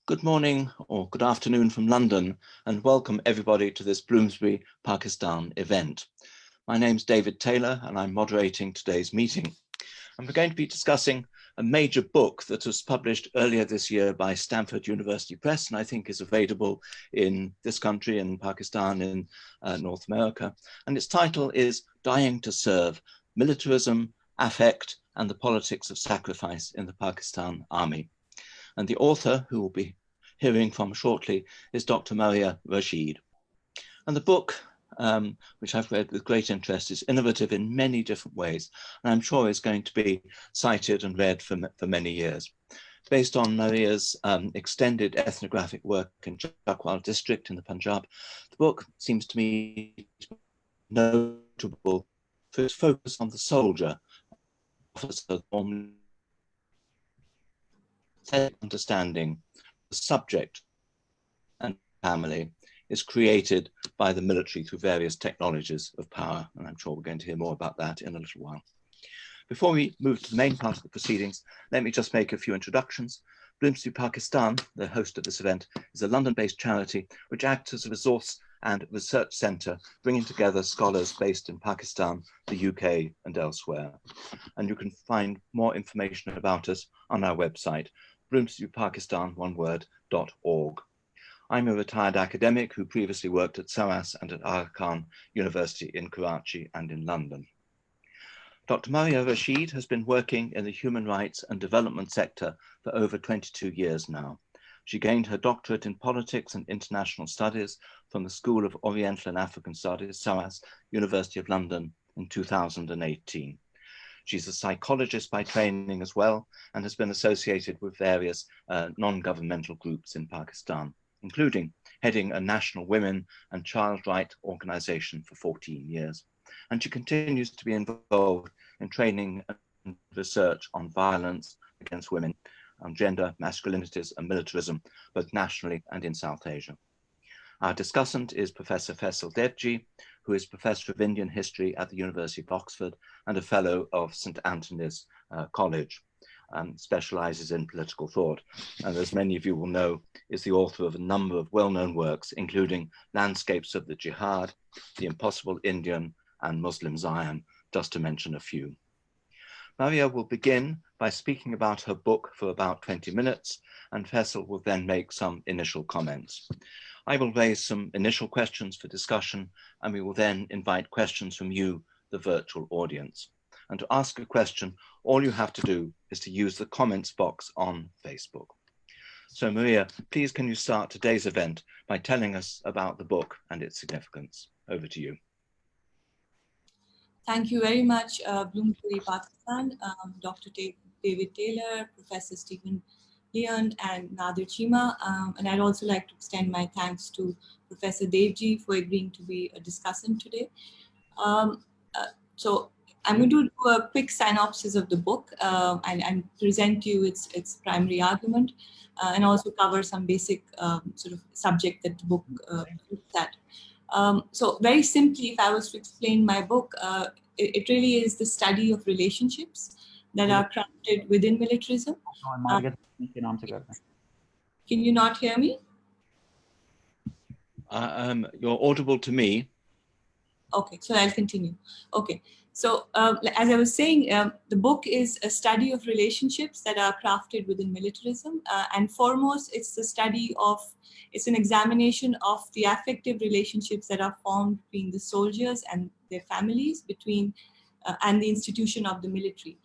Good morning or good afternoon from London, and welcome everybody to this Bloomsbury, Pakistan event. My name's David Taylor and I'm moderating today's meeting. And we're going to be discussing a major book that was published earlier this year by Stanford University Press, and I think is available in this country, in Pakistan, in North America. And its title is Dying to Serve: Militarism, Affect, and the Politics of Sacrifice in the Pakistan Army. And the author, who will be hearing from shortly, is Dr. Maria Rashid. And the book, which I've read with great interest, is innovative in many different ways, and I'm sure is going to be cited and read for many years. Based on Maria's extended ethnographic work in Chakwal district in the Punjab, the book seems to me notable for its focus on the soldier, officer, understanding the subject and family is created by the military through various technologies of power. And I'm sure we're going to hear more about that in a little while. Before we move to the main part of the proceedings, let me just make a few introductions. Bloomsbury Pakistan, the host of this event, is a London-based charity which acts as a resource and research centre, bringing together scholars based in Pakistan, the UK, and elsewhere. And you can find more information about us on our website, bloomsburypakistan.org. I'm a retired academic who previously worked at SOAS and at Aga Khan University in Karachi and in London. Dr. Maria Rashid has been working in the human rights and development sector for over 22 years now. She gained her doctorate in politics and international studies from the School of Oriental and African Studies, SOAS University of London, in 2018. She's a psychologist by training as well, and has been associated with various non-governmental groups in Pakistan, including heading a national women and child rights organization for 14 years. And she continues to be involved in training and research on violence against women, on gender, masculinities, and militarism, both nationally and in South Asia. Our discussant is Professor Faisal Devji, who is Professor of Indian History at the University of Oxford and a Fellow of St. Anthony's College, and specializes in political thought. And as many of you will know, is the author of a number of well-known works, including Landscapes of the Jihad, The Impossible Indian, and Muslim Zion, just to mention a few. Maria will begin by speaking about her book for about 20 minutes, and Faisal will then make some initial comments. I will raise some initial questions for discussion, and we will then invite questions from you, the virtual audience. And to ask a question, all you have to do is to use the comments box on Facebook. So Maria, please can you start today's event by telling us about the book and its significance? Over to you. Thank you very much, Bloomsbury Pakistan, Dr. David Taylor, Professor Stephen Leon, and Nadir Chima. And I'd also like to extend my thanks to Professor Devji for agreeing to be a discussant today. So I'm going to do a quick synopsis of the book and present you its primary argument, and also cover some basic sort of subject that the book looks at. So very simply, if I was to explain my book, it really is the study of relationships that are crafted within militarism. Can you not hear me? You're audible to me. Okay, so I'll continue. Okay, so as I was saying, the book is a study of relationships that are crafted within militarism. And foremost, it's an examination of the affective relationships that are formed between the soldiers and their families, and the institution of the military.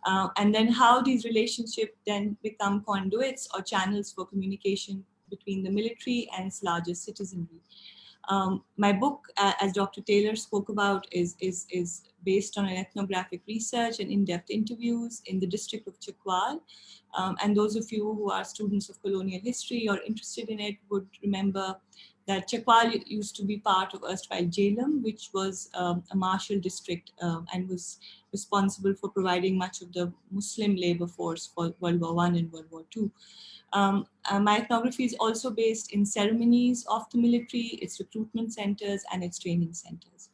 And then how these relationships then become conduits or channels for communication between the military and its larger citizenry. My book, as Dr. Taylor spoke about, is based on an ethnographic research and in-depth interviews in the district of Chakwal. And those of you who are students of colonial history or interested in it would remember that Chakwal used to be part of erstwhile Jhelum, which was a martial district and was responsible for providing much of the Muslim labor force for World War I and World War II. My ethnography is also based in ceremonies of the military, its recruitment centers, and its training centers.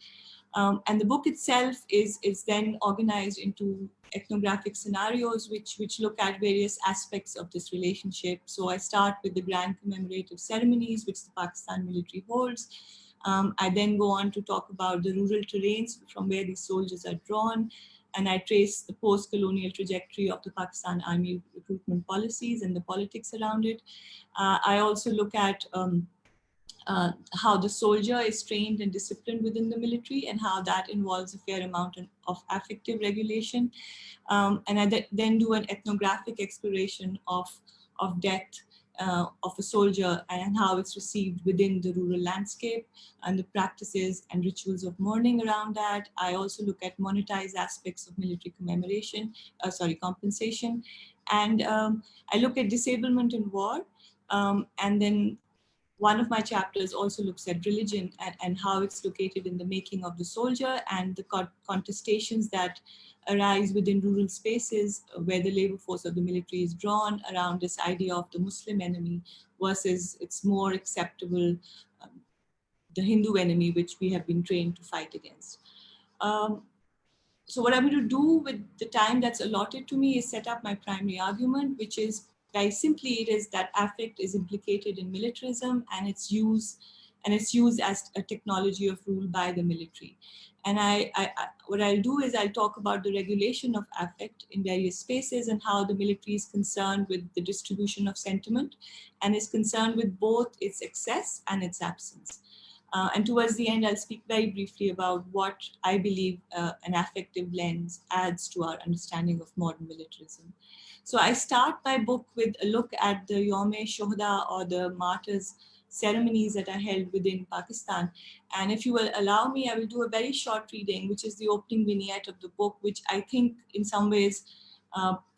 And the book itself is then organized into ethnographic scenarios which look at various aspects of this relationship. So I start with the grand commemorative ceremonies which the Pakistan military holds. I then go on to talk about the rural terrains from where these soldiers are drawn, and I trace the post-colonial trajectory of the Pakistan Army recruitment policies and the politics around it. I also look at how the soldier is trained and disciplined within the military and how that involves a fair amount of affective regulation. And I then do an ethnographic exploration of death of a soldier and how it's received within the rural landscape and the practices and rituals of mourning around that. I also look at monetized aspects of military compensation. And I look at disablement in war. And then one of my chapters also looks at religion and how it's located in the making of the soldier and the contestations that arise within rural spaces where the labor force of the military is drawn around this idea of the Muslim enemy versus its more acceptable, the Hindu enemy, which we have been trained to fight against. So what I'm going to do with the time that's allotted to me is set up my primary argument, which is very simply, it is that affect is implicated in militarism and its use as a technology of rule by the military. And what I'll do is I'll talk about the regulation of affect in various spaces and how the military is concerned with the distribution of sentiment and is concerned with both its excess and its absence. And towards the end, I'll speak very briefly about what I believe an affective lens adds to our understanding of modern militarism. So I start my book with a look at the Yawm-e-Shuhada or the martyrs ceremonies that are held within Pakistan. And if you will allow me, I will do a very short reading, which is the opening vignette of the book, which I think in some ways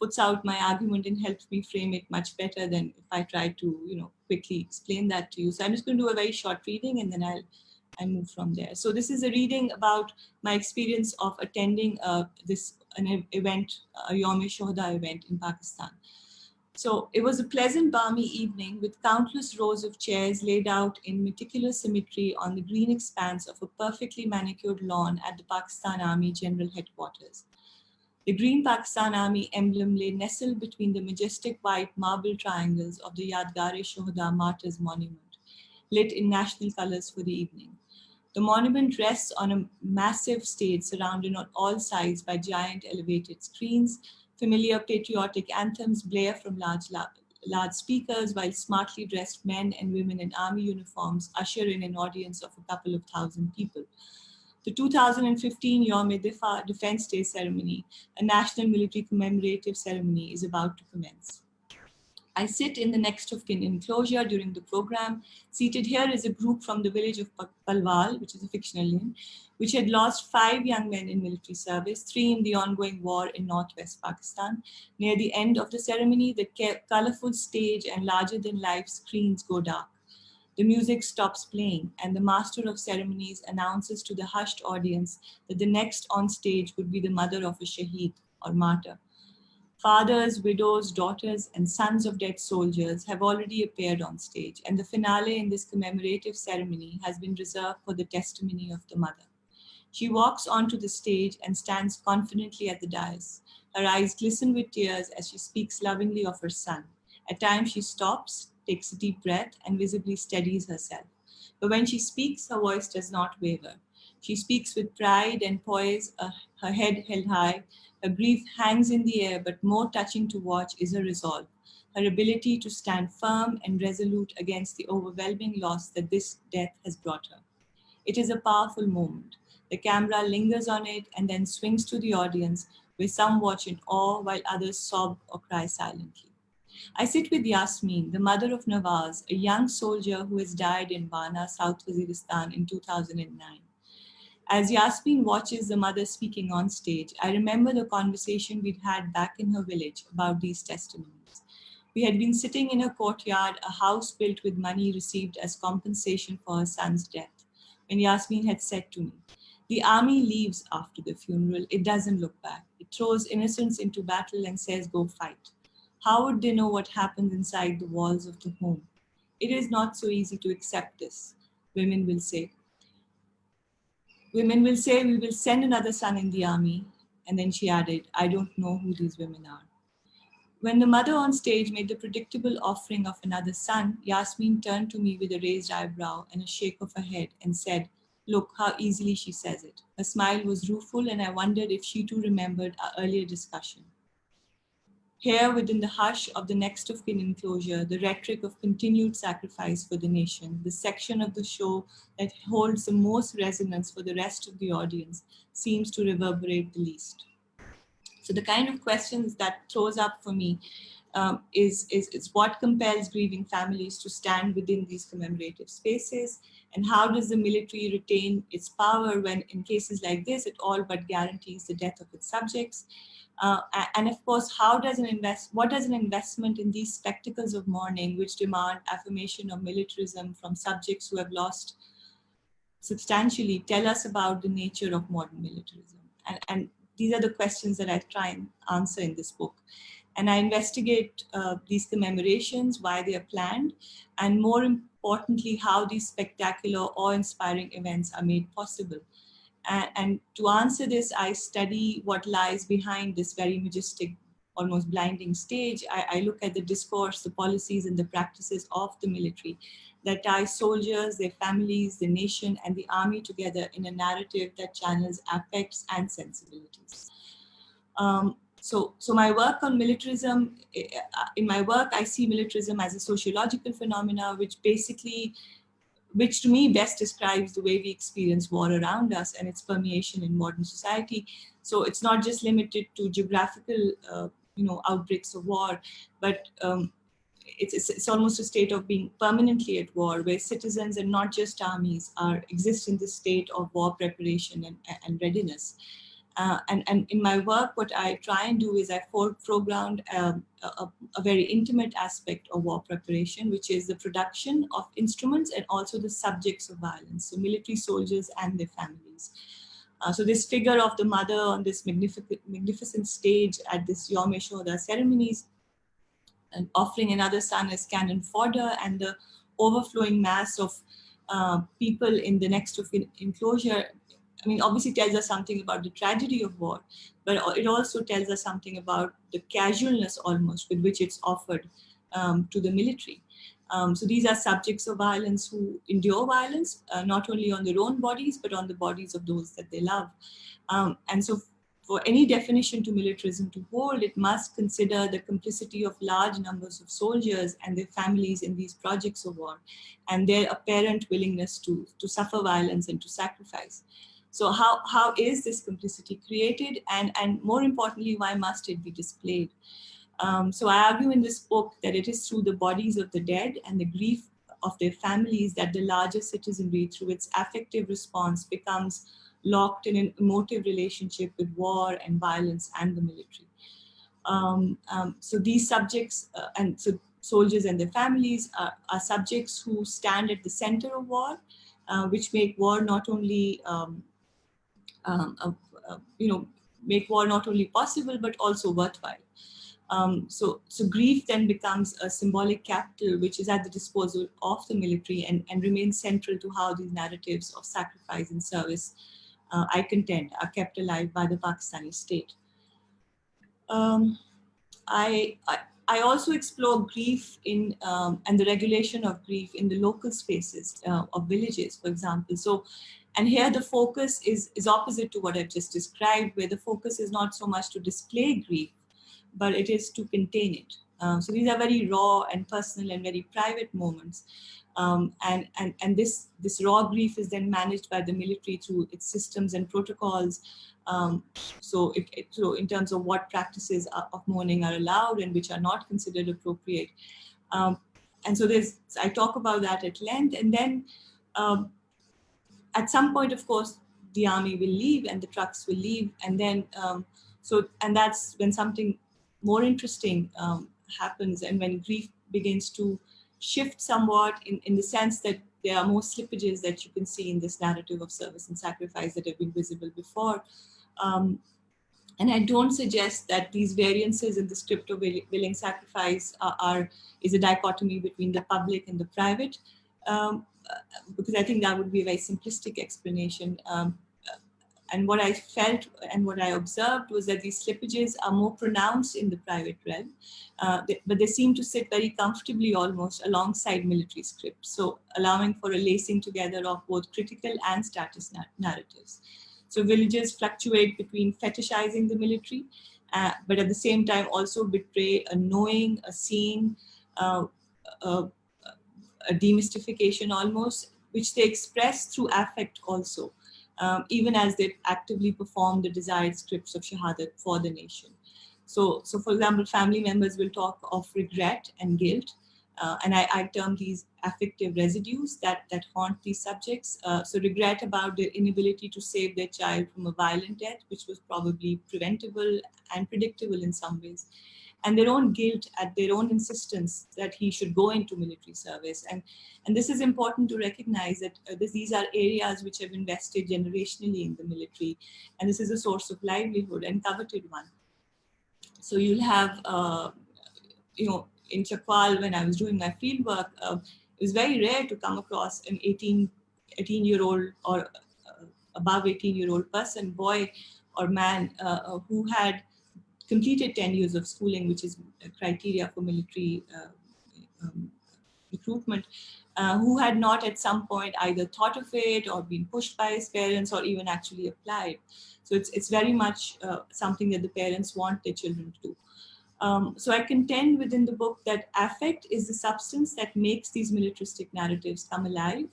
puts out my argument and helps me frame it much better than if I try to, quickly explain that to you. So I'm just going to do a very short reading and then I'll move from there. So this is a reading about my experience of attending an event, a Yawm-e-Shuhada event in Pakistan. So it was a pleasant, balmy evening with countless rows of chairs laid out in meticulous symmetry on the green expanse of a perfectly manicured lawn at the Pakistan Army General Headquarters. The green Pakistan Army emblem lay nestled between the majestic white marble triangles of the Yadgar-e-Shuhada Martyrs Monument, lit in national colors for the evening. The monument rests on a massive stage surrounded on all sides by giant elevated screens. Familiar patriotic anthems blare from large speakers, while smartly dressed men and women in army uniforms usher in an audience of a couple of thousand people. The 2015 Yawm-e-Difa Defense Day ceremony, a national military commemorative ceremony, is about to commence. I sit in the next of kin enclosure during the program. Seated here is a group from the village of Palwal, which is a fictional name, which had lost 5 young men in military service, 3 in the ongoing war in northwest Pakistan. Near the end of the ceremony, the colorful stage and larger-than-life screens go dark. The music stops playing, and the master of ceremonies announces to the hushed audience that the next on stage would be the mother of a shaheed or martyr. Fathers, widows, daughters, and sons of dead soldiers have already appeared on stage, and the finale in this commemorative ceremony has been reserved for the testimony of the mother. She walks onto the stage and stands confidently at the dais. Her eyes glisten with tears as she speaks lovingly of her son. At times she stops, takes a deep breath, and visibly steadies herself. But when she speaks, her voice does not waver. She speaks with pride and poise, her head held high. Her grief hangs in the air, but more touching to watch is her resolve, her ability to stand firm and resolute against the overwhelming loss that this death has brought her. It is a powerful moment. The camera lingers on it and then swings to the audience, where some watch in awe while others sob or cry silently. I sit with Yasmine, the mother of Nawaz, a young soldier who has died in Bana, South Waziristan in 2009. As Yasmine watches the mother speaking on stage, I remember the conversation we'd had back in her village about these testimonies. We had been sitting in her courtyard, a house built with money received as compensation for her son's death, when Yasmine had said to me, "The army leaves after the funeral. It doesn't look back. It throws innocents into battle and says, go fight. How would they know what happens inside the walls of the home? It is not so easy to accept this," women will say. women will say, we will send another son in the army. And then she added, I don't know who these women are. When the mother on stage made the predictable offering of another son, Yasmine turned to me with a raised eyebrow and a shake of her head and said, look how easily she says it. Her smile was rueful, and I wondered if she too remembered our earlier discussion. Here, within the hush of the next of kin enclosure, the rhetoric of continued sacrifice for the nation, the section of the show that holds the most resonance for the rest of the audience, seems to reverberate the least. So the kind of questions that throws up for me is what compels grieving families to stand within these commemorative spaces, and how does the military retain its power when, in cases like this, it all but guarantees the death of its subjects? And of course, what does an investment in these spectacles of mourning, which demand affirmation of militarism from subjects who have lost substantially, tell us about the nature of modern militarism? And these are the questions that I try and answer in this book. And I investigate these commemorations, why they are planned, and more importantly, how these spectacular, awe-inspiring events are made possible. And to answer this, I study what lies behind this very majestic, almost blinding stage. I look at the discourse, the policies, and the practices of the military that tie soldiers, their families, the nation, and the army together in a narrative that channels affects and sensibilities. So my work on militarism, in my work, I see militarism as a sociological phenomena, which to me best describes the way we experience war around us and its permeation in modern society. So it's not just limited to geographical, outbreaks of war, but it's almost a state of being permanently at war, where citizens and not just armies exist in this state of war preparation and readiness. And in my work, what I try and do is I foreground a very intimate aspect of war preparation, which is the production of instruments and also the subjects of violence, so military soldiers and their families. So this figure of the mother on this magnificent stage at this Yom Shoda ceremonies, and offering another son as cannon fodder, and the overflowing mass of people in the next of enclosure, I mean, obviously tells us something about the tragedy of war, but it also tells us something about the casualness almost with which it's offered to the military. So these are subjects of violence who endure violence, not only on their own bodies, but on the bodies of those that they love. And so for any definition to militarism to hold, it must consider the complicity of large numbers of soldiers and their families in these projects of war, and their apparent willingness to suffer violence and to sacrifice. So how is this complicity created? And more importantly, why must it be displayed? So I argue in this book that it is through the bodies of the dead and the grief of their families that the larger citizenry, through its affective response, becomes locked in an emotive relationship with war and violence and the military. So these subjects, and so soldiers and their families are subjects who stand at the center of war, which make war not only make war not only possible but also worthwhile. So grief then becomes a symbolic capital which is at the disposal of the military and remains central to how these narratives of sacrifice and service, I contend, are kept alive by the Pakistani state. I also explore grief and the regulation of grief in the local spaces of villages, for example. And here the focus is opposite to what I've just described, where the focus is not so much to display grief, but it is to contain it. So these are very raw and personal and very private moments. And this raw grief is then managed by the military through its systems and protocols. So in terms of what practices of mourning are allowed and which are not considered appropriate. And so I talk about that at length. And then at some point, of course, the army will leave and the trucks will leave. And then, and that's when something more interesting happens, and when grief begins to shift somewhat in the sense that there are more slippages that you can see in this narrative of service and sacrifice that have been visible before. And I don't suggest that these variances in the script of willing sacrifice is a dichotomy between the public and the private, because I think that would be a very simplistic explanation. And what I felt and what I observed was that these slippages are more pronounced in the private realm, but they seem to sit very comfortably almost alongside military scripts, so allowing for a lacing together of both critical and status narratives. So villages fluctuate between fetishizing the military, but at the same time also betray a knowing, a seeing, a demystification almost, which they express through affect also, even as they actively perform the desired scripts of shahadat for the nation. So for example, family members will talk of regret and guilt, and I term these affective residues that haunt these subjects. So regret about their inability to save their child from a violent death, which was probably preventable and predictable in some ways, and their own guilt at their own insistence that he should go into military service. And this is important to recognize that these are areas which have invested generationally in the military, and this is a source of livelihood and coveted one. So you'll have, in Chakwal, when I was doing my field work, it was very rare to come across an 18-year-old or above 18-year-old person, boy or man, who had completed 10 years of schooling, which is a criteria for military recruitment, who had not at some point either thought of it or been pushed by his parents or even actually applied. So it's very much something that the parents want their children to do. So I contend within the book that affect is the substance that makes these militaristic narratives come alive,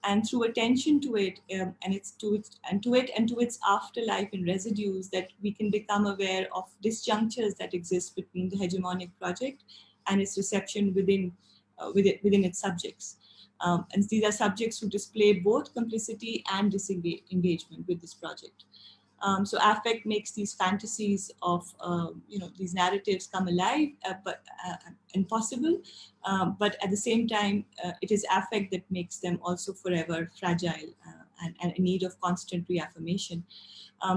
and through attention to it and to its afterlife and residues, that we can become aware of disjunctures that exist between the hegemonic project and its reception within its subjects. And these are subjects who display both complicity and disengagement with this project. So affect makes these fantasies of these narratives come alive, and possible, but at the same time, it is affect that makes them also forever fragile and in need of constant reaffirmation.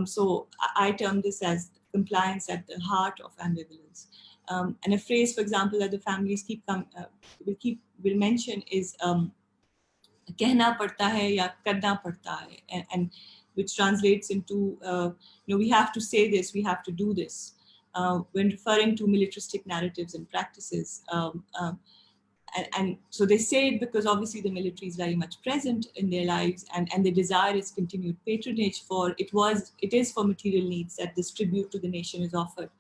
So I term this as compliance at the heart of ambivalence. And a phrase, for example, that the families will mention is कहना पड़ता है या करना पड़ता है, and which translates into we have to say this, we have to do this, when referring to militaristic narratives and practices. And so they say it because obviously the military is very much present in their lives, and they desire its continued patronage, for it is for material needs that this tribute to the nation is offered.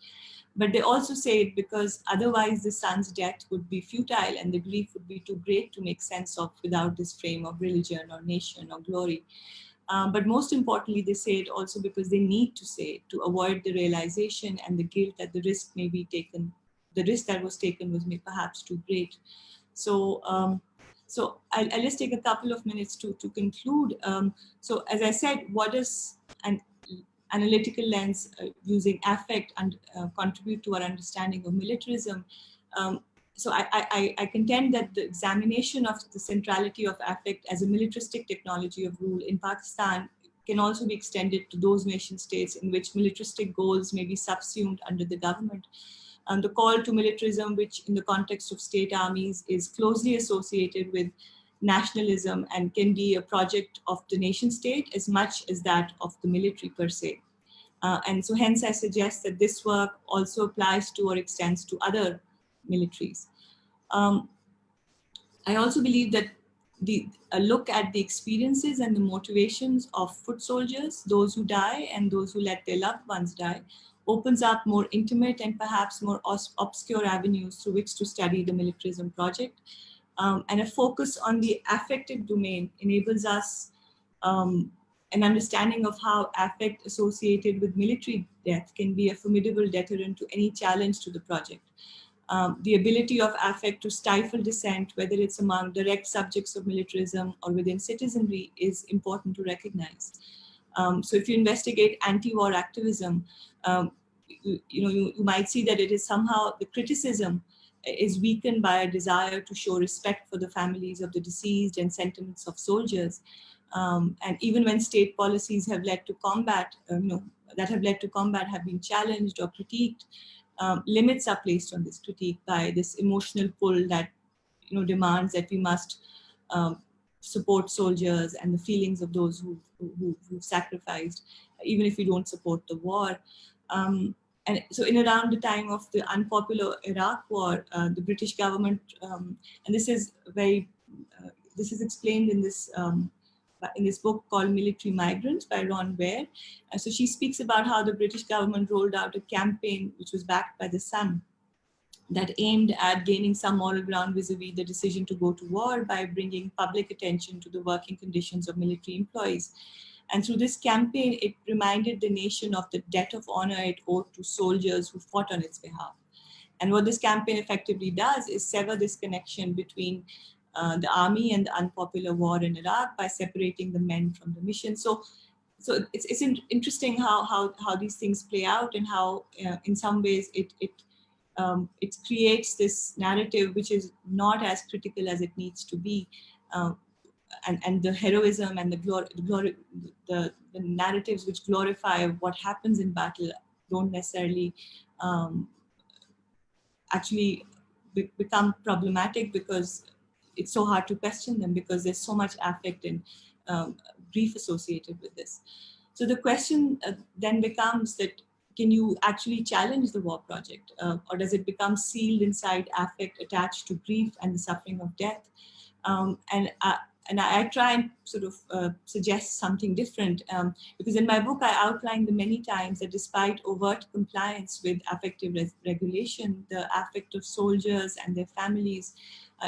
But they also say it because otherwise the son's death would be futile and the grief would be too great to make sense of without this frame of religion or nation or glory. But most importantly, they say it also because they need to say it to avoid the realization and the guilt that the risk may be taken. The risk that was taken was perhaps too great. So I'll just take a couple of minutes to conclude. So as I said, what does an analytical lens using affect and contribute to our understanding of militarism? So I contend that the examination of the centrality of affect as a militaristic technology of rule in Pakistan can also be extended to those nation states in which militaristic goals may be subsumed under the government. The call to militarism, which in the context of state armies is closely associated with nationalism and can be a project of the nation state as much as that of the military per se. And so hence I suggest that this work also applies to or extends to other militaries. I also believe that a look at the experiences and the motivations of foot soldiers, those who die and those who let their loved ones die, opens up more intimate and perhaps more obscure avenues through which to study the militarism project. And a focus on the affective domain enables us an understanding of how affect associated with military death can be a formidable deterrent to any challenge to the project. The ability of affect to stifle dissent, whether it's among direct subjects of militarism or within citizenry, is important to recognize. So if you investigate anti-war activism, you might see that it is somehow the criticism is weakened by a desire to show respect for the families of the deceased and sentiments of soldiers. And even when state policies have led to combat, have been challenged or critiqued, limits are placed on this critique by this emotional pull that demands that we must support soldiers and the feelings of those who've sacrificed. even if we don't support the war. And so in around the time of the unpopular Iraq war, the British government, and this is this is explained in this book called Military Migrants by Ron Ware. So she speaks about how the British government rolled out a campaign which was backed by the Sun that aimed at gaining some moral ground vis-a-vis the decision to go to war by bringing public attention to the working conditions of military employees. And through this campaign, it reminded the nation of the debt of honor it owed to soldiers who fought on its behalf. And what this campaign effectively does is sever this connection between the army and the unpopular war in Iraq by separating the men from the mission. So it's interesting how these things play out, and how in some ways it creates this narrative which is not as critical as it needs to be. And the heroism and the narratives which glorify what happens in battle don't necessarily actually become problematic, because it's so hard to question them, because there's so much affect and grief associated with this. So the question then becomes that, can you actually challenge the war project, or does it become sealed inside affect attached to grief and the suffering of death? And I try and sort of suggest something different, because in my book I outline the many times that despite overt compliance with affective regulation, the affect of soldiers and their families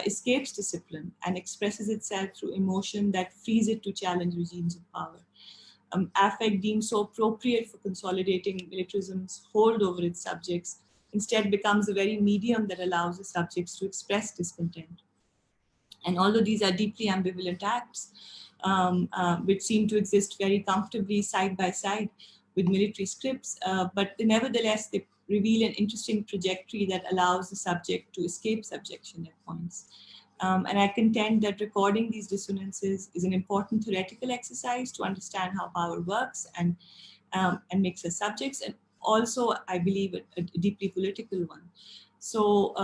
escapes discipline and expresses itself through emotion that frees it to challenge regimes of power. Affect deemed so appropriate for consolidating militarism's hold over its subjects instead becomes a very medium that allows the subjects to express discontent. And although these are deeply ambivalent acts, which seem to exist very comfortably side by side with military scripts, but nevertheless they reveal an interesting trajectory that allows the subject to escape subjection at points. And I contend that recording these dissonances is an important theoretical exercise to understand how power works and makes us subjects, and also, I believe, a deeply political one. So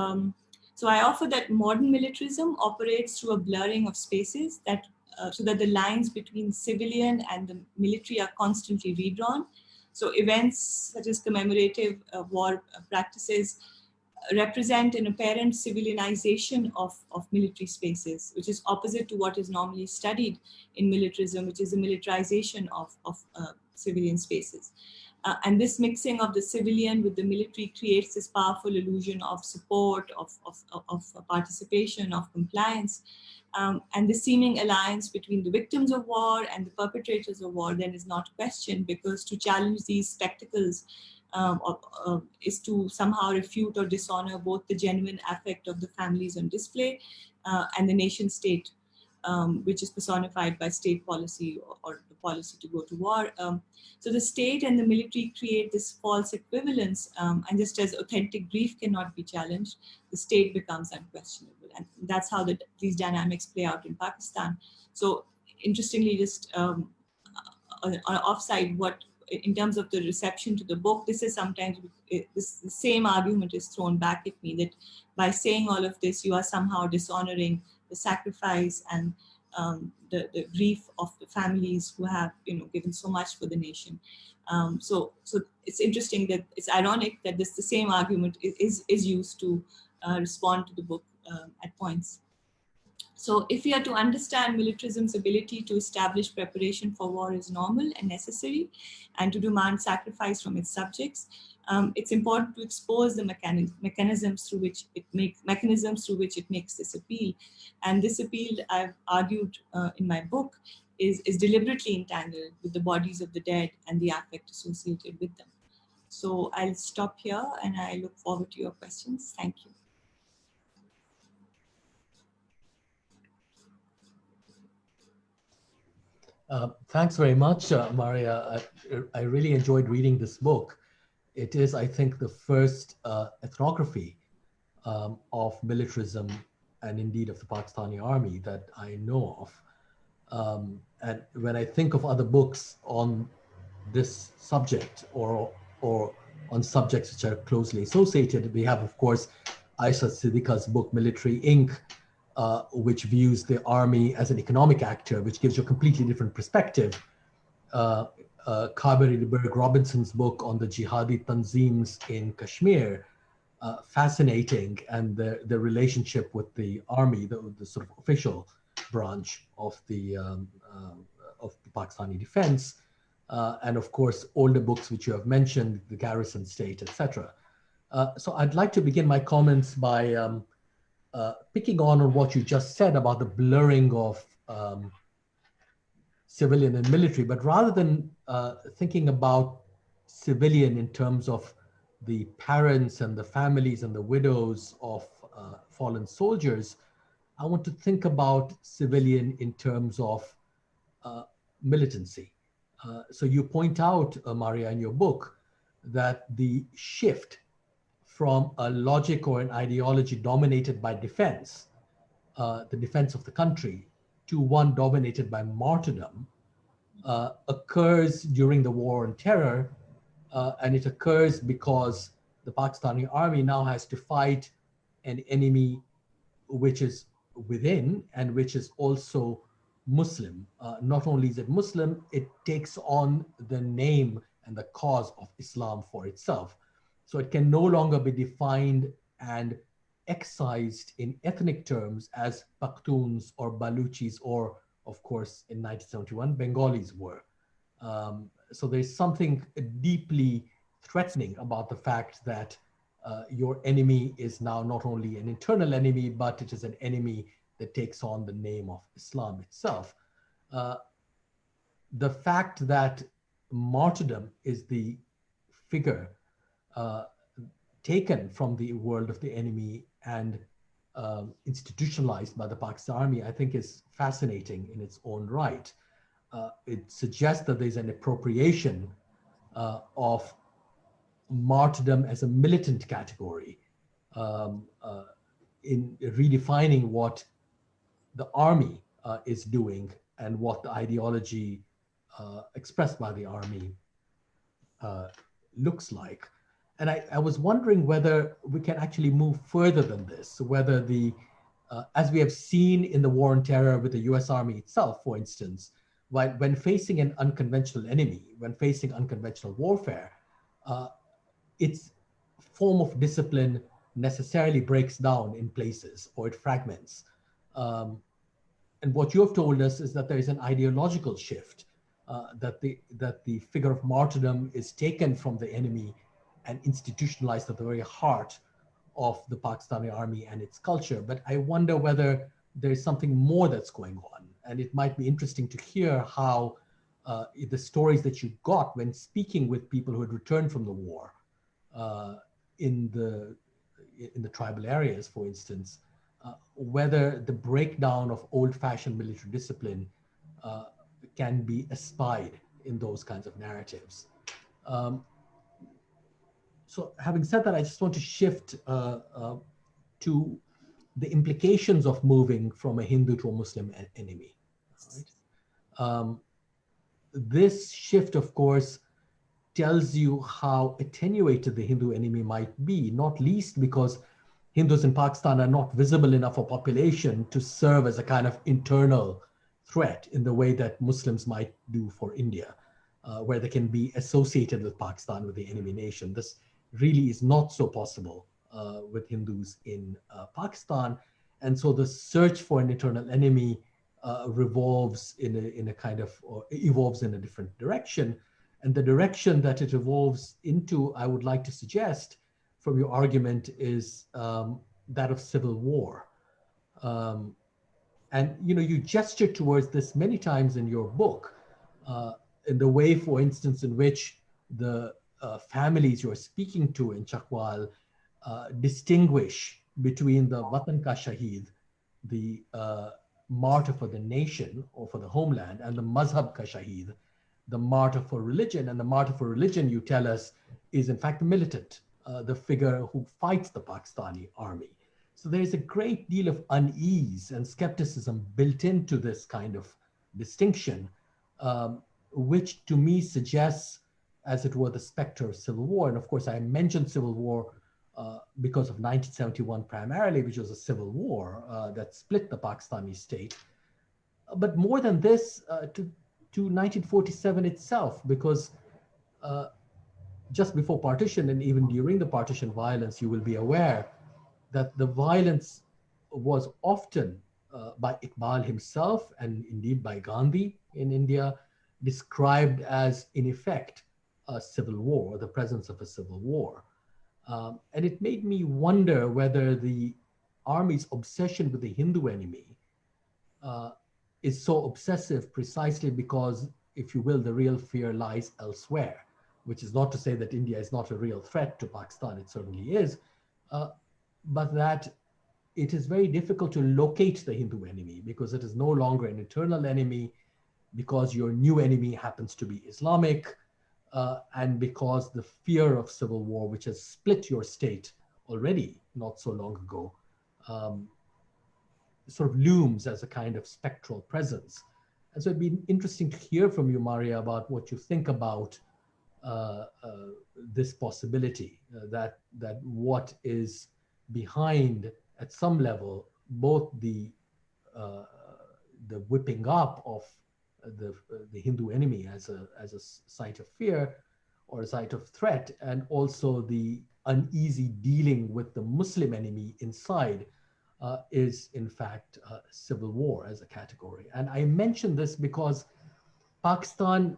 I offer that modern militarism operates through a blurring of spaces that, so that the lines between civilian and the military are constantly redrawn. So events such as commemorative war practices represent an apparent civilization of military spaces, which is opposite to what is normally studied in militarism, which is the militarization of civilian spaces. And this mixing of the civilian with the military creates this powerful illusion of support, of participation, of compliance. And the seeming alliance between the victims of war and the perpetrators of war then is not questioned, because to challenge these spectacles is to somehow refute or dishonor both the genuine affect of the families on display and the nation state, which is personified by state policy or the policy to go to war. So the state and the military create this false equivalence, and just as authentic grief cannot be challenged, the state becomes unquestionable. And that's how these dynamics play out in Pakistan. So interestingly, just on offside, in terms of the reception to the book, this is sometimes the same argument is thrown back at me, that by saying all of this, you are somehow dishonoring the sacrifice and the grief of the families who have given so much for the nation. So it's interesting that it's ironic that the same argument is used to respond to the book at points. So if we are to understand militarism's ability to establish preparation for war is normal and necessary, and to demand sacrifice from its subjects, it's important to expose the mechanisms through which it makes this appeal. And this appeal, I've argued in my book, is deliberately entangled with the bodies of the dead and the affect associated with them. So I'll stop here, and I look forward to your questions. Thank you. Thanks very much, Maria. I really enjoyed reading this book. It is, I think, the first ethnography of militarism and indeed of the Pakistani army that I know of. And when I think of other books on this subject or on subjects which are closely associated, we have, of course, Aisha Siddiqa's book, Military Inc., which views the army as an economic actor, which gives you a completely different perspective Carberry Berg Robinson's book on the jihadi tanzims in Kashmir fascinating, and the relationship with the army, the sort of official branch of the Pakistani defense, and of course older books which you have mentioned, the Garrison State, etc. So I'd like to begin my comments by picking on what you just said about the blurring of civilian and military, but rather than thinking about civilian in terms of the parents and the families and the widows of fallen soldiers, I want to think about civilian in terms of militancy. So you point out, Maria, in your book, that the shift from a logic or an ideology dominated by defense, the defense of the country, to one dominated by martyrdom, occurs during the War on Terror, and it occurs because the Pakistani army now has to fight an enemy which is within and which is also Muslim. Not only is it Muslim, it takes on the name and the cause of Islam for itself. So it can no longer be defined and excised in ethnic terms as Pakhtuns or Baluchis or, of course, in 1971, Bengalis were. So there's something deeply threatening about the fact that your enemy is now not only an internal enemy, but it is an enemy that takes on the name of Islam itself. The fact that martyrdom is the figure taken from the world of the enemy and institutionalized by the Pakistan Army, I think is fascinating in its own right. It suggests that there's an appropriation of martyrdom as a militant category in redefining what the army is doing and what the ideology expressed by the army looks like. And I was wondering whether we can actually move further than this, whether the, as we have seen in the War on Terror with the US Army itself, for instance, when facing an unconventional enemy, when facing unconventional warfare, its form of discipline necessarily breaks down in places or it fragments. And what you have told us is that there is an ideological shift, that the figure of martyrdom is taken from the enemy and institutionalized at the very heart of the Pakistani army and its culture. But I wonder whether there is something more that's going on. And it might be interesting to hear how the stories that you got when speaking with people who had returned from the war in the tribal areas, for instance, whether the breakdown of old-fashioned military discipline can be espied in those kinds of narratives. So having said that, I just want to shift to the implications of moving from a Hindu to a Muslim enemy. Right? This shift, of course, tells you how attenuated the Hindu enemy might be, not least because Hindus in Pakistan are not visible enough for population to serve as a kind of internal threat in the way that Muslims might do for India, where they can be associated with Pakistan, with the enemy nation. This really is not so possible with Hindus in Pakistan. And so the search for an internal enemy revolves in a kind of, or evolves in a different direction. And the direction that it evolves into, I would like to suggest from your argument, is that of civil war. And you gesture towards this many times in your book, in the way, for instance, in which the families you're speaking to in Chakwal distinguish between the Watan Ka Shaheed, the martyr for the nation or for the homeland, and the Mazhab Ka Shaheed, the martyr for religion. And the martyr for religion, you tell us, is in fact the militant, the figure who fights the Pakistani army. So there's a great deal of unease and skepticism built into this kind of distinction, which to me suggests, as it were, the specter of civil war. And of course, I mentioned civil war because of 1971 primarily, which was a civil war that split the Pakistani state. But more than this, to to 1947 itself, because just before partition and even during the partition violence, you will be aware that the violence was often by Iqbal himself and indeed by Gandhi in India described as, in effect, a civil war, the presence of a civil war. And it made me wonder whether the army's obsession with the Hindu enemy is so obsessive precisely because, if you will, the real fear lies elsewhere, which is not to say that India is not a real threat to Pakistan, it certainly is, but that it is very difficult to locate the Hindu enemy because it is no longer an internal enemy, because your new enemy happens to be Islamic, and because the fear of civil war, which has split your state already not so long ago, sort of looms as a kind of spectral presence. And so it'd be interesting to hear from you, Maria, about what you think about this possibility, that what is behind, at some level, both the whipping up of the Hindu enemy as a site of fear or a site of threat, and also the uneasy dealing with the Muslim enemy inside, is in fact civil war as a category. And I mention this because Pakistan,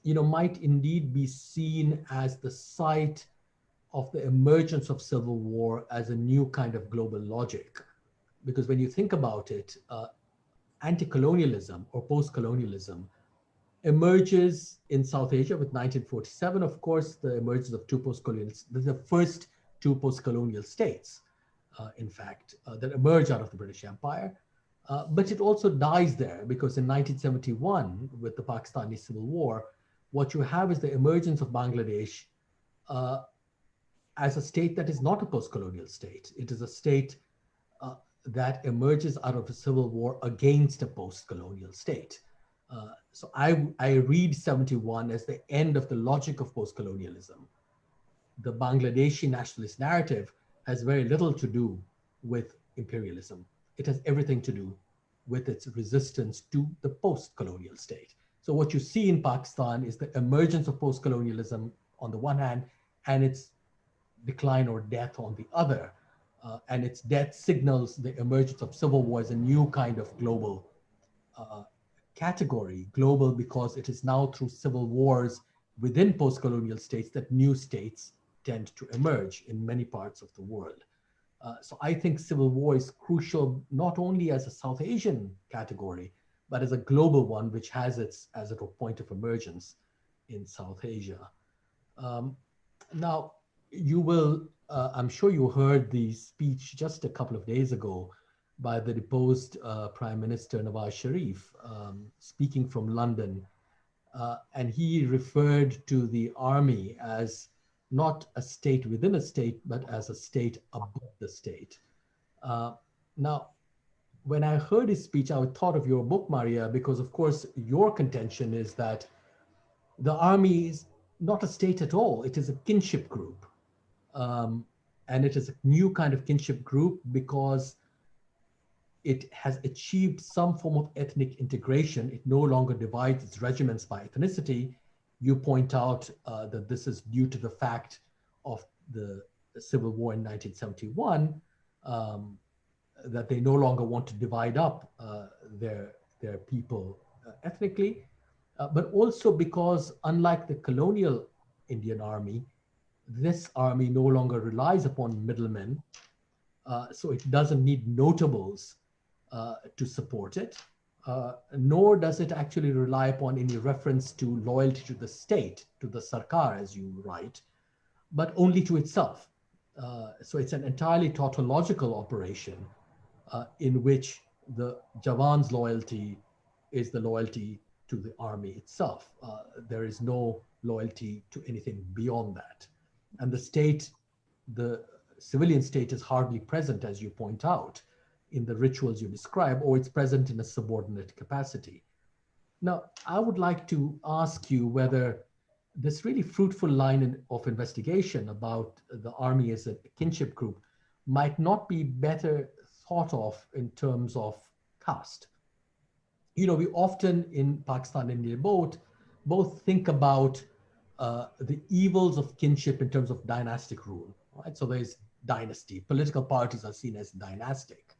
might indeed be seen as the site of the emergence of civil war as a new kind of global logic. Because when you think about it, anti-colonialism or post-colonialism emerges in South Asia with 1947, of course, the emergence of the first two post-colonial states, in fact, that emerge out of the British Empire. But it also dies there because in 1971, with the Pakistani Civil War, what you have is the emergence of Bangladesh as a state that is not a post-colonial state. It is a state that emerges out of a civil war against a post-colonial state. So I read 71 as the end of the logic of post-colonialism. The Bangladeshi nationalist narrative has very little to do with imperialism. It has everything to do with its resistance to the post-colonial state. So what you see in Pakistan is the emergence of post-colonialism on the one hand, and its decline or death on the other. And its death signals the emergence of civil war as a new kind of global category. Global because it is now through civil wars within post-colonial states that new states tend to emerge in many parts of the world. So I think civil war is crucial not only as a South Asian category, but as a global one, which has its as a point of emergence in South Asia. Now, you will, I'm sure you heard the speech just a couple of days ago by the deposed Prime Minister Nawaz Sharif, speaking from London. And he referred to the army as not a state within a state, but as a state above the state. Now, when I heard his speech, I thought of your book, Maria, because of course, your contention is that the army is not a state at all. It is a kinship group. And it is a new kind of kinship group because it has achieved some form of ethnic integration. It no longer divides its regiments by ethnicity. You point out that this is due to the fact of the Civil War in 1971, that they no longer want to divide up their people ethnically, but also because, unlike the colonial Indian army, this army no longer relies upon middlemen, so it doesn't need notables to support it, nor does it actually rely upon any reference to loyalty to the state, to the sarkar, as you write, but only to itself. So it's an entirely tautological operation in which the Jawan's loyalty is the loyalty to the army itself. There is no loyalty to anything beyond that. And the state, the civilian state, is hardly present, as you point out, in the rituals you describe, or it's present in a subordinate capacity. Now, I would like to ask you whether this really fruitful line of investigation about the army as a kinship group might not be better thought of in terms of caste. we often in Pakistan and India both think about the evils of kinship in terms of dynastic rule, right? So there's dynasty. Political parties are seen as dynastic.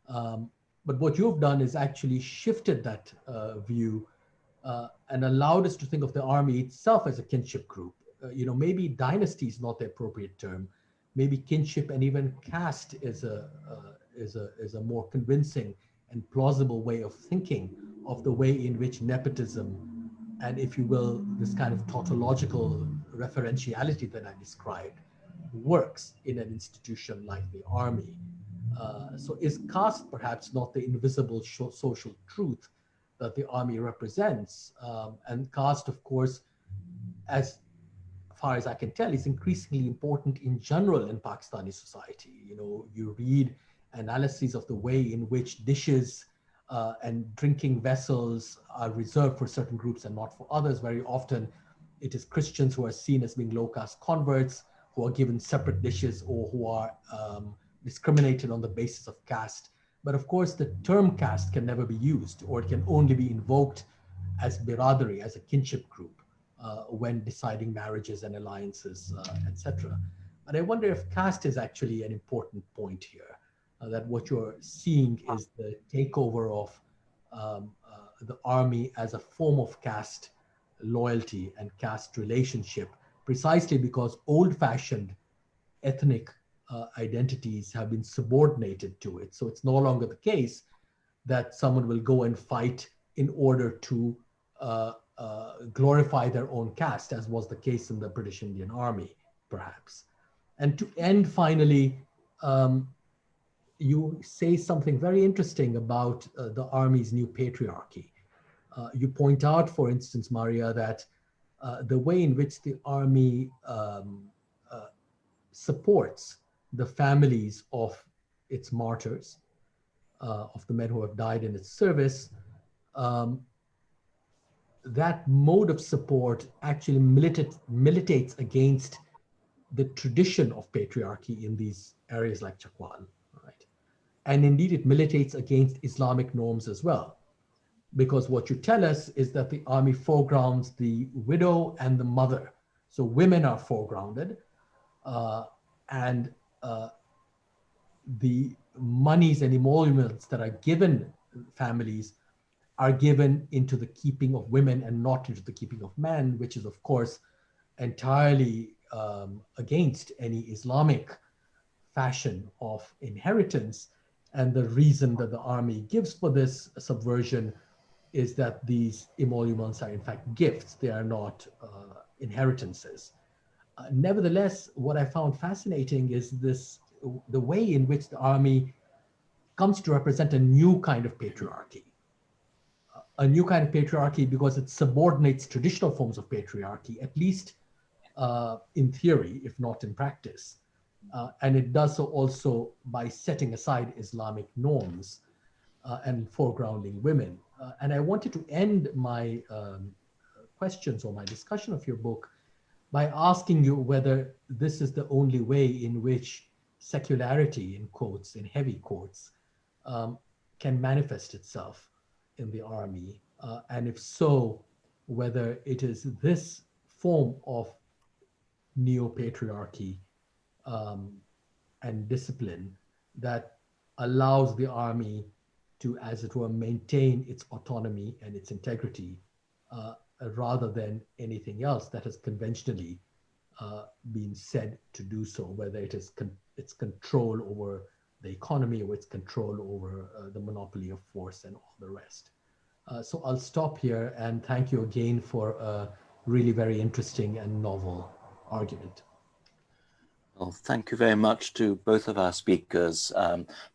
But what you've done is actually shifted that view and allowed us to think of the army itself as a kinship group. Maybe dynasty is not the appropriate term. Maybe kinship and even caste is a more convincing and plausible way of thinking of the way in which nepotism and, if you will, this kind of tautological referentiality that I described works in an institution like the army. So is caste perhaps not the invisible social truth that the army represents? And caste, of course, as far as I can tell, is increasingly important in general in Pakistani society. You read analyses of the way in which dishes and drinking vessels are reserved for certain groups and not for others. Very often, it is Christians who are seen as being low-caste converts who are given separate dishes or who are discriminated on the basis of caste. But of course, the term caste can never be used, or it can only be invoked as biradari, as a kinship group, when deciding marriages and alliances, etc. But I wonder if caste is actually an important point here, that what you're seeing is the takeover of the army as a form of caste loyalty and caste relationship, precisely because old-fashioned ethnic identities have been subordinated to it. So it's no longer the case that someone will go and fight in order to glorify their own caste, as was the case in the British Indian Army, perhaps. And to end finally, you say something very interesting about the Army's new patriarchy. You point out, for instance, Maria, that the way in which the Army supports the families of its martyrs, of the men who have died in its service, that mode of support actually militates against the tradition of patriarchy in these areas like Chakwal, right? And indeed, it militates against Islamic norms as well, because what you tell us is that the army foregrounds the widow and the mother. So women are foregrounded, and the monies and emoluments that are given families are given into the keeping of women and not into the keeping of men, which is, of course, entirely against any Islamic fashion of inheritance. And the reason that the army gives for this subversion is that these emoluments are in fact gifts. They are not inheritances. Nevertheless, what I found fascinating is the way in which the army comes to represent a new kind of patriarchy. A new kind of patriarchy because it subordinates traditional forms of patriarchy, at least in theory, if not in practice. And it does so also by setting aside Islamic norms and foregrounding women. And I wanted to end my questions or my discussion of your book by asking you whether this is the only way in which secularity, in quotes, in heavy quotes, can manifest itself in the army. And if so, whether it is this form of neo-patriarchy and discipline that allows the army to, as it were, maintain its autonomy and its integrity, rather than anything else that has conventionally been said to do so, whether it is its control over the economy or its control over the monopoly of force and all the rest. So I'll stop here and thank you again for a really very interesting and novel argument. Well, thank you very much to both of our speakers.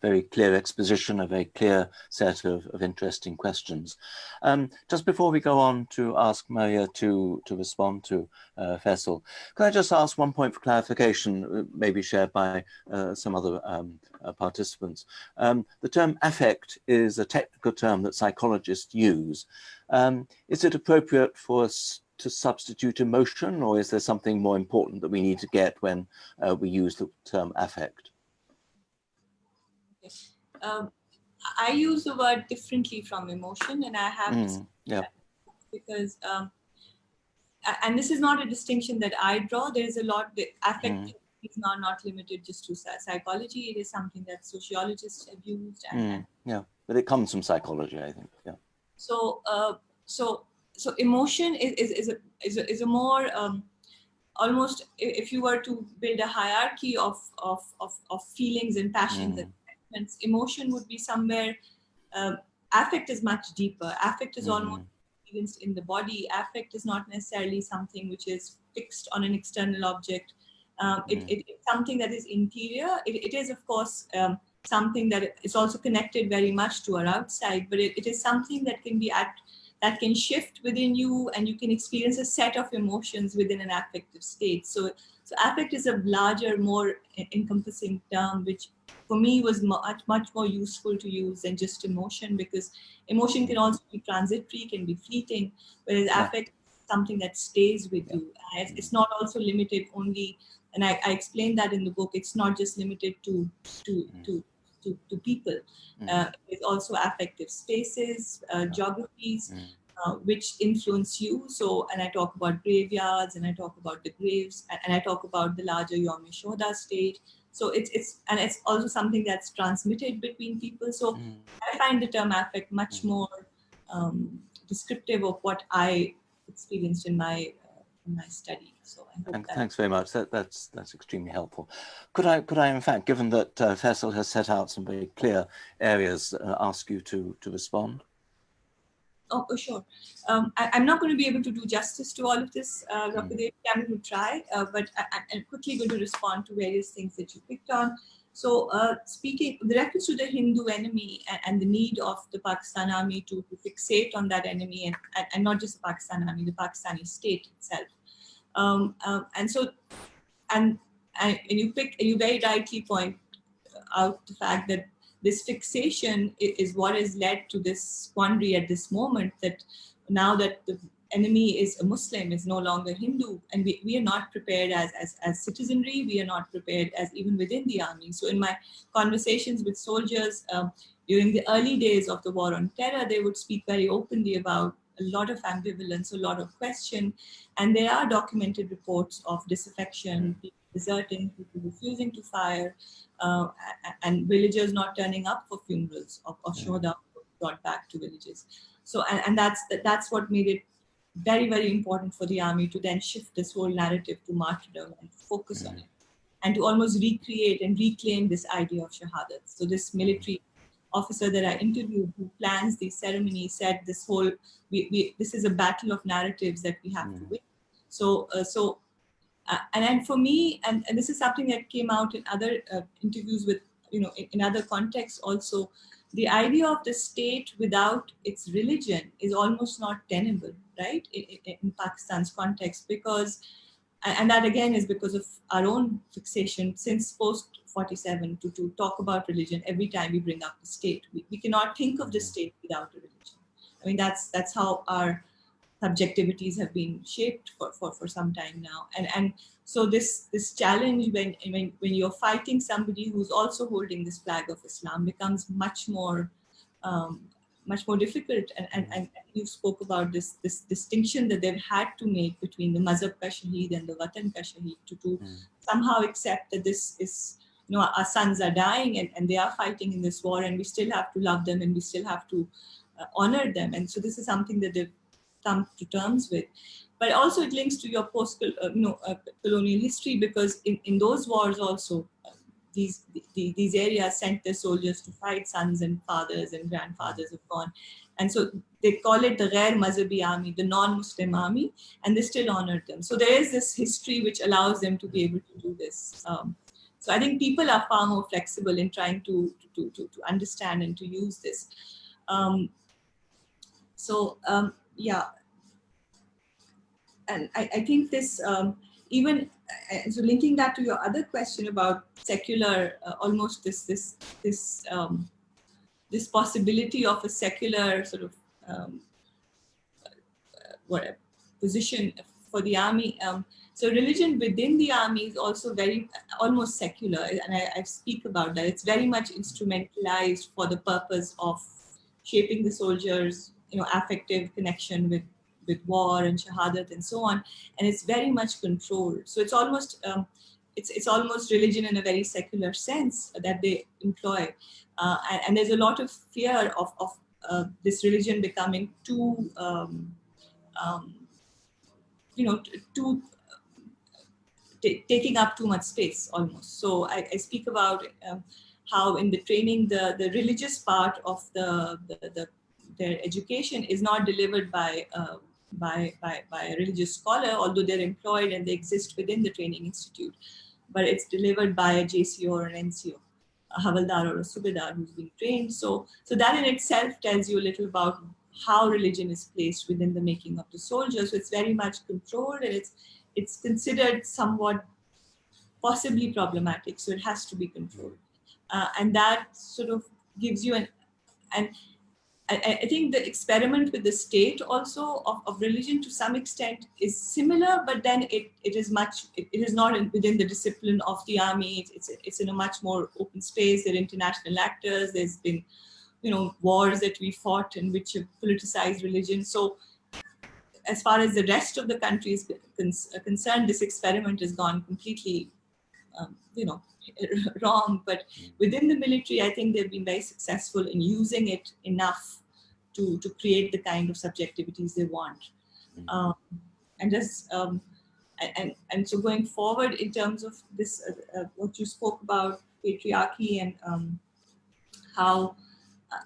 Very clear exposition, a very clear set of interesting questions. Just before we go on to ask Maria to respond to Faisal, can I just ask one point for clarification, maybe shared by some other participants? The term affect is a technical term that psychologists use. Is it appropriate for us to substitute emotion, or is there something more important that we need to get when we use the term affect? I use the word differently from emotion, and I have to say that because, and this is not a distinction that I draw. There is a lot. The affect is not limited just to psychology. It is something that sociologists have used, and yeah, but it comes from psychology, I think. Yeah. So, so emotion is a more almost, if you were to build a hierarchy of feelings and passions and sentiments, emotion would be somewhere. Affect is much deeper. Affect is almost experienced in the body. Affect is not necessarily something which is fixed on an external object. It's something that is interior. It is, of course, something that is also connected very much to our outside, but it is something that can be that can shift within you, and you can experience a set of emotions within an affective state. So affect is a larger, more encompassing term, which for me was much more useful to use than just emotion, because emotion can also be transitory, can be fleeting, whereas affect is something that stays with you. It's not also limited only, and I explained that in the book. It's not just limited to people. It's also affective spaces, geographies, which influence you. So, and I talk about graveyards, and I talk about the graves, and I talk about the larger Yom Shohada state. So it's also something that's transmitted between people. So I find the term affect much more descriptive of what I experienced in my study. So I hope thanks very much. That's extremely helpful. Could I in fact, given that Faisal has set out some very clear areas, ask you to respond? Oh, sure. I'm not going to be able to do justice to all of this, Dr. Devji. I'm going to try, but I'm quickly going to respond to various things that you picked on. So speaking, the reference to the Hindu enemy and the need of the Pakistan army to fixate on that enemy, and not just the Pakistan army, the Pakistani state itself. And you very rightly point out the fact that this fixation is what has led to this quandary at this moment, that now that the enemy is a Muslim, is no longer Hindu, and we are not prepared as citizenry, we are not prepared as even within the army. So in my conversations with soldiers during the early days of the war on terror, they would speak very openly about a lot of ambivalence, a lot of question, and there are documented reports of disaffection, people deserting, people refusing to fire, and villagers not turning up for funerals of Shohada brought back to villages. So, and that's what made it very, very important for the army to then shift this whole narrative to martyrdom and focus on it, and to almost recreate and reclaim this idea of shahadat. So this military officer that I interviewed, who plans these ceremonies, said this whole, this is a battle of narratives that we have to win. So, and then for me, and this is something that came out in other interviews with, in other contexts also, the idea of the state without its religion is almost not tenable, right, in Pakistan's context, because, and that again is because of our own fixation since post 47 to talk about religion every time we bring up the state. We cannot think of the state without a religion. I mean, that's how our subjectivities have been shaped for some time now. And so this challenge when you're fighting somebody who's also holding this flag of Islam becomes much more difficult. And you spoke about this distinction that they've had to make between the Mazhab ka Shaheed and the Watan ka Shaheed to somehow accept that this is, our sons are dying and they are fighting in this war, and we still have to love them and we still have to honor them. And so this is something that they've come to terms with. But also it links to your colonial history, because in those wars also, these areas sent their soldiers to fight. Sons and fathers and grandfathers have gone. And so they call it the Ghair Mazhabi army, the non-Muslim army, and they still honored them. So there is this history which allows them to be able to do this. So I think people are far more flexible in trying to understand and to use this. Yeah. And I think this, even, so linking that to your other question about secular, almost this possibility of a secular sort of position for the army. So religion within the army is also almost secular, and I speak about that. It's very much instrumentalized for the purpose of shaping the soldiers, affective connection with war and shahadat and so on, and it's very much controlled. So it's almost it's almost religion in a very secular sense that they employ, and there's a lot of fear of this religion becoming too too taking up too much space almost. So I speak about how in the training the religious part of their education is not delivered by a religious scholar, although they're employed and they exist within the training institute, but it's delivered by a JCO or an NCO, a Havaldar or a Subedar who's being trained. So that in itself tells you a little about how religion is placed within the making of the soldier. So it's very much controlled, and it's considered somewhat possibly problematic. So it has to be controlled. And that sort of gives you and I think the experiment with the state also of religion to some extent is similar, but then it is not within the discipline of the army. It's in a much more open space. There are international actors. There's been, wars that we fought in which have politicized religion. So as far as the rest of the country is concerned, this experiment has gone completely, wrong. But within the military, I think they've been very successful in using it enough to create the kind of subjectivities they want. And so going forward in terms of this, what you spoke about patriarchy and how.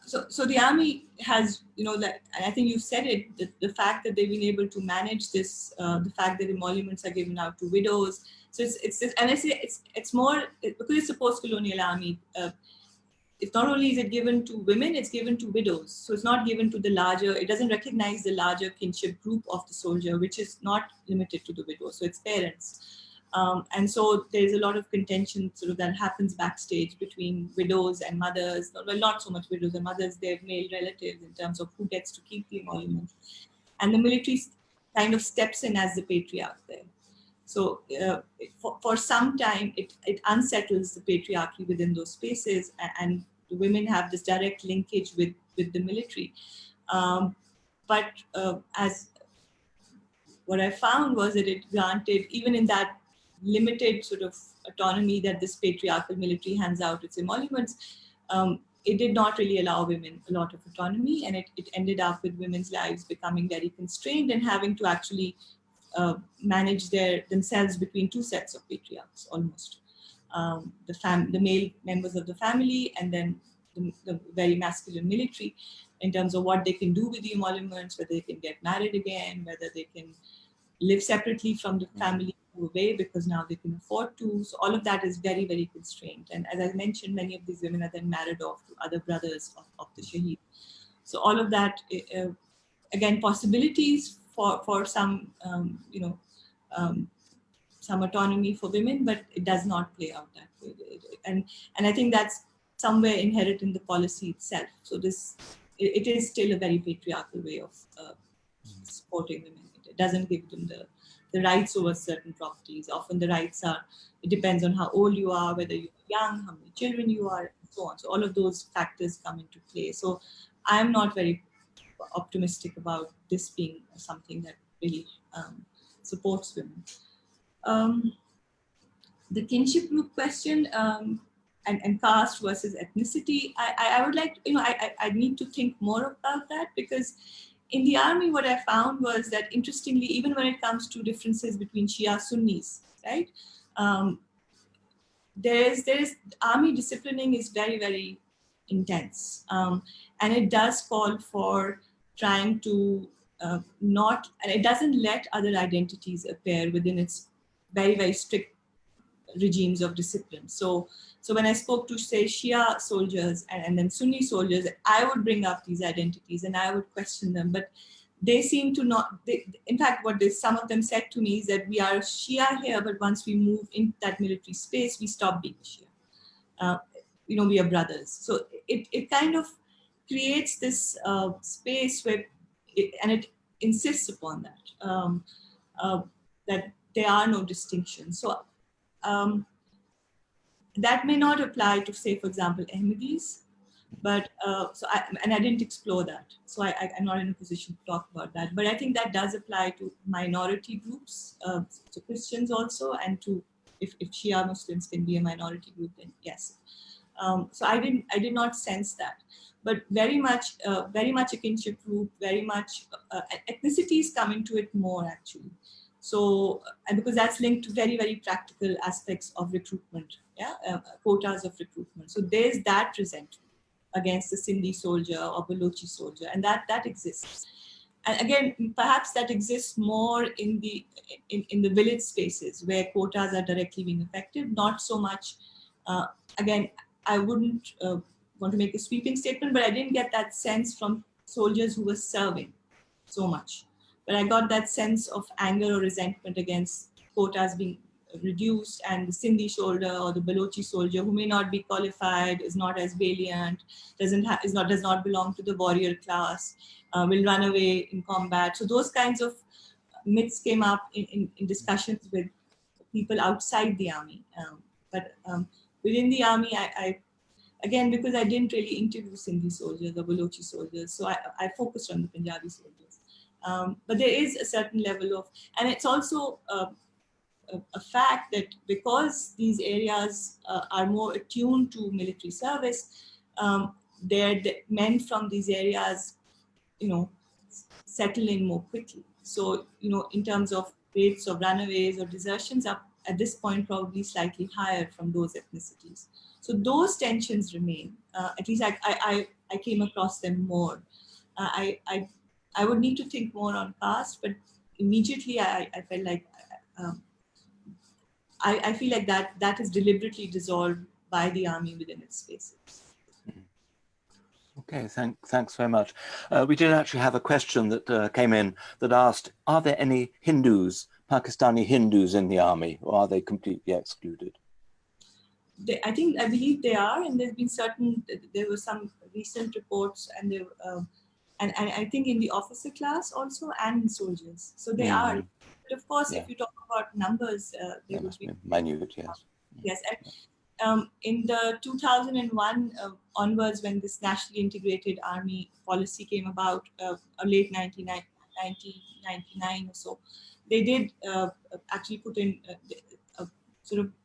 So the army has, and I think you said it, the fact that they've been able to manage this, the fact that emoluments are given out to widows. So it's more, because it's a post-colonial army, it's not only is it given to women, it's given to widows. So it's not given to the larger, it doesn't recognize the larger kinship group of the soldier, which is not limited to the widow. So it's parents. And so there's a lot of contention sort of that happens backstage between widows and mothers. Well, not so much widows and mothers, they're male relatives in terms of who gets to keep the emoluments. And the military kind of steps in as the patriarch there. So for some time, it unsettles the patriarchy within those spaces, and the women have this direct linkage with the military. But as what I found was that it granted, even in that limited sort of autonomy that this patriarchal military hands out its emoluments, it did not really allow women a lot of autonomy, and it ended up with women's lives becoming very constrained and having to actually manage themselves between two sets of patriarchs almost. The male members of the family and then the very masculine military in terms of what they can do with the emoluments, whether they can get married again, whether they can live separately from the family away because now they can afford to. So all of that is very, very constrained. And as I mentioned, many of these women are then married off to other brothers of the Shaheed. So all of that, again, possibilities for some, some autonomy for women, but it does not play out that way. And I think that's somewhere inherent in the policy itself. So it is still a very patriarchal way of supporting women. It doesn't give them the rights over certain properties. Often the rights it depends on how old you are, whether you're young, how many children you are, and so on. So all of those factors come into play. So I'm not very optimistic about this being something that really supports women. The kinship group question and caste versus ethnicity, I would like, I need to think more about that, because in the army, what I found was that, interestingly, even when it comes to differences between Shia Sunnis, right? There's army disciplining is very, very intense. And it does call for trying to and it doesn't let other identities appear within its very, very strict regimes of discipline. So when I spoke to, say, Shia soldiers and then Sunni soldiers, I would bring up these identities and I would question them, but they seem to not. In fact, some of them said to me is that we are Shia here, but once we move into that military space, we stop being Shia. We are brothers. So it kind of creates this space where, it insists upon that. That there are no distinctions. So that may not apply to, say, for example, Ahmadis, but I didn't explore that. So I'm not in a position to talk about that. But I think that does apply to minority groups, to Christians also, and to, if Shia Muslims can be a minority group, then yes. So I did not sense that, but very much a kinship group, very much ethnicities come into it more actually. So, and because that's linked to very, very practical aspects of recruitment, quotas of recruitment. So there's that resentment against the Sindhi soldier or Balochi soldier, and that exists. And again, perhaps that exists more in the village spaces where quotas are directly being effective, not so much. Again, I wouldn't want to make a sweeping statement, but I didn't get that sense from soldiers who were serving so much. But I got that sense of anger or resentment against quotas being reduced, and the Sindhi soldier or the Balochi soldier who may not be qualified, is not as valiant, does not belong to the warrior class, will run away in combat. So those kinds of myths came up in discussions with people outside the army. But within the army, I again, because I didn't really interview Sindhi soldiers or Balochi soldiers, so I focused on the Punjabi soldiers. But there is a certain level of, and it's also a fact that because these areas are more attuned to military service, the men from these areas, settle in more quickly. So, in terms of rates of runaways or desertions are at this point probably slightly higher from those ethnicities. So those tensions remain. At least I came across them more. I would need to think more on past, but immediately I felt like I feel like that is deliberately dissolved by the army within its spaces. Okay, thanks very much. We did actually have a question that came in that asked, are there any Hindus, Pakistani Hindus in the army, or are they completely excluded? I believe they are, and there were some recent reports, and and I think in the officer class also, and in soldiers. So they are. But of course, if you talk about numbers, they would be minute, yes. Yes, and in the 2001 onwards, when this nationally integrated army policy came about, late 1999 or so, they did actually put in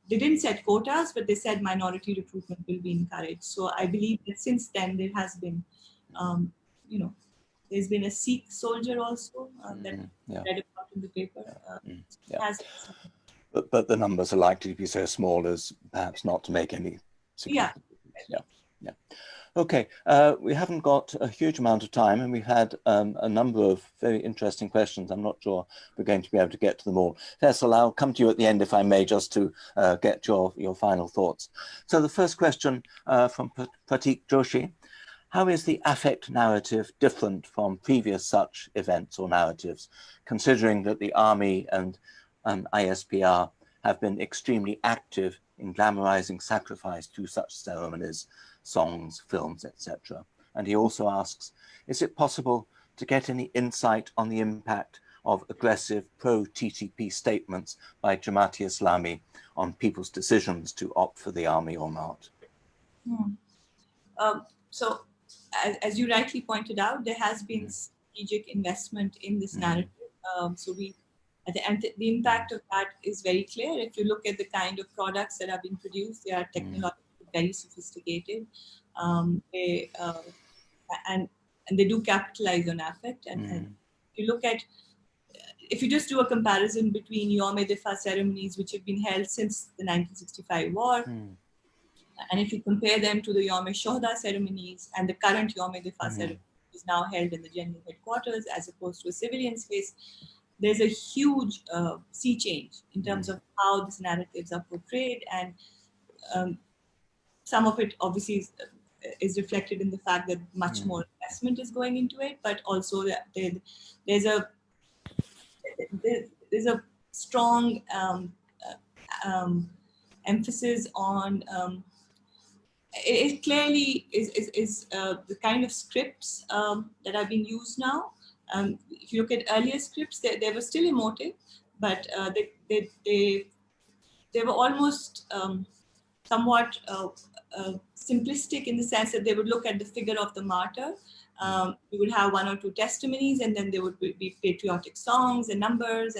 they didn't set quotas, but they said minority recruitment will be encouraged. So I believe that since then there has been, there's been a Sikh soldier also that read about in the paper. But the numbers are likely to be so small as perhaps not to make any significant difference. Yeah. Okay, we haven't got a huge amount of time, and we've had a number of very interesting questions. I'm not sure we're going to be able to get to them all. Faisal, I'll come to you at the end, if I may, just to get your final thoughts. So the first question from Pratik Joshi: how is the affect narrative different from previous such events or narratives, considering that the army and ISPR have been extremely active in glamorizing sacrifice through such ceremonies, songs, films, etc.? And he also asks, is it possible to get any insight on the impact of aggressive pro-TTP statements by Jamaat-e Islami on people's decisions to opt for the army or not? So, as you rightly pointed out, there has been strategic investment in this narrative. The impact of that is very clear. If you look at the kind of products that are being produced, they are technologically very sophisticated, and they do capitalize on affect. And if you look at, if you just do a comparison between Yom-e-Difa ceremonies, which have been held since the 1965 war, and if you compare them to the Yom-e-Shohada ceremonies and the current Yom-e-Difa ceremony, which is now held in the general headquarters as opposed to a civilian space, there's a huge sea change in terms of how these narratives are portrayed, and some of it obviously is reflected in the fact that much more investment is going into it, but also that there's a strong emphasis on it clearly is the kind of scripts that are being used now. If you look at earlier scripts, they were still emotive, but they were almost somewhat simplistic in the sense that they would look at the figure of the martyr. We would have one or two testimonies, and then there would be patriotic songs and numbers,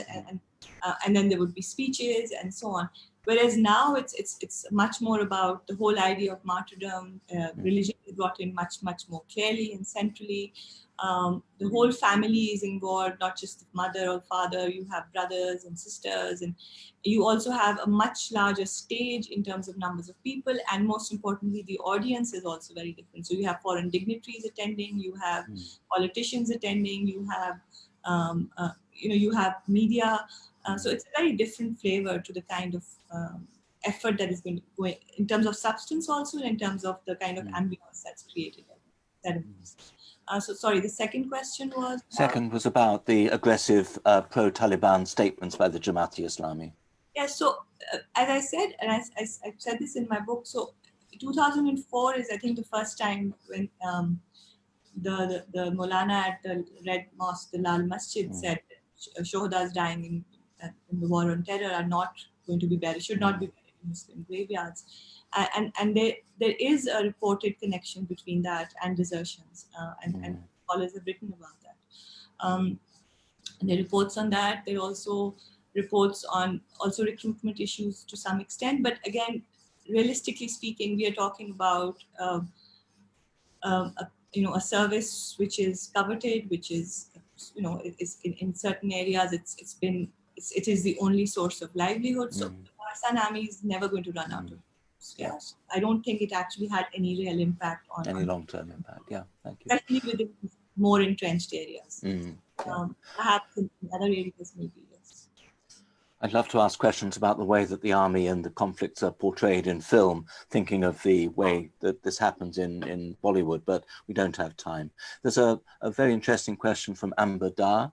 and then there would be speeches and so on. Whereas now it's much more about the whole idea of martyrdom. Religion is brought in much more clearly and centrally. The whole family is involved, not just the mother or father. You have brothers and sisters, and you also have a much larger stage in terms of numbers of people, and most importantly, the audience is also very different. So you have foreign dignitaries attending, you have politicians attending, you have you have media. So it's a very different flavor to the kind of effort that is going to go in terms of substance, also in terms of the kind of ambience that's created. So sorry, the second question was? Second was about the aggressive pro-Taliban statements by the Jamaat-e-Islami. Yeah, so as I said, and I said this in my book, so 2004 is, I think, the first time when the Maulana at the Red Mosque, the Lal Masjid, said that Shohadas dying in the war on terror are not going to be buried, should not be buried in Muslim graveyards. And there is a reported connection between that and desertions, and scholars have written about that. And there are reports on that. There are also reports on also recruitment issues to some extent. But again, realistically speaking, we are talking about a service which is coveted, which is is in certain areas it is the only source of livelihood. So the Pakistan Army is never going to run out of. Yes, I don't think it actually had any real impact on any long-term impact. Yeah, thank you. Especially within more entrenched areas. Perhaps in other areas, maybe yes. I'd love to ask questions about the way that the army and the conflicts are portrayed in film, thinking of the way that this happens in Bollywood, but we don't have time. There's a very interesting question from Amber Dar.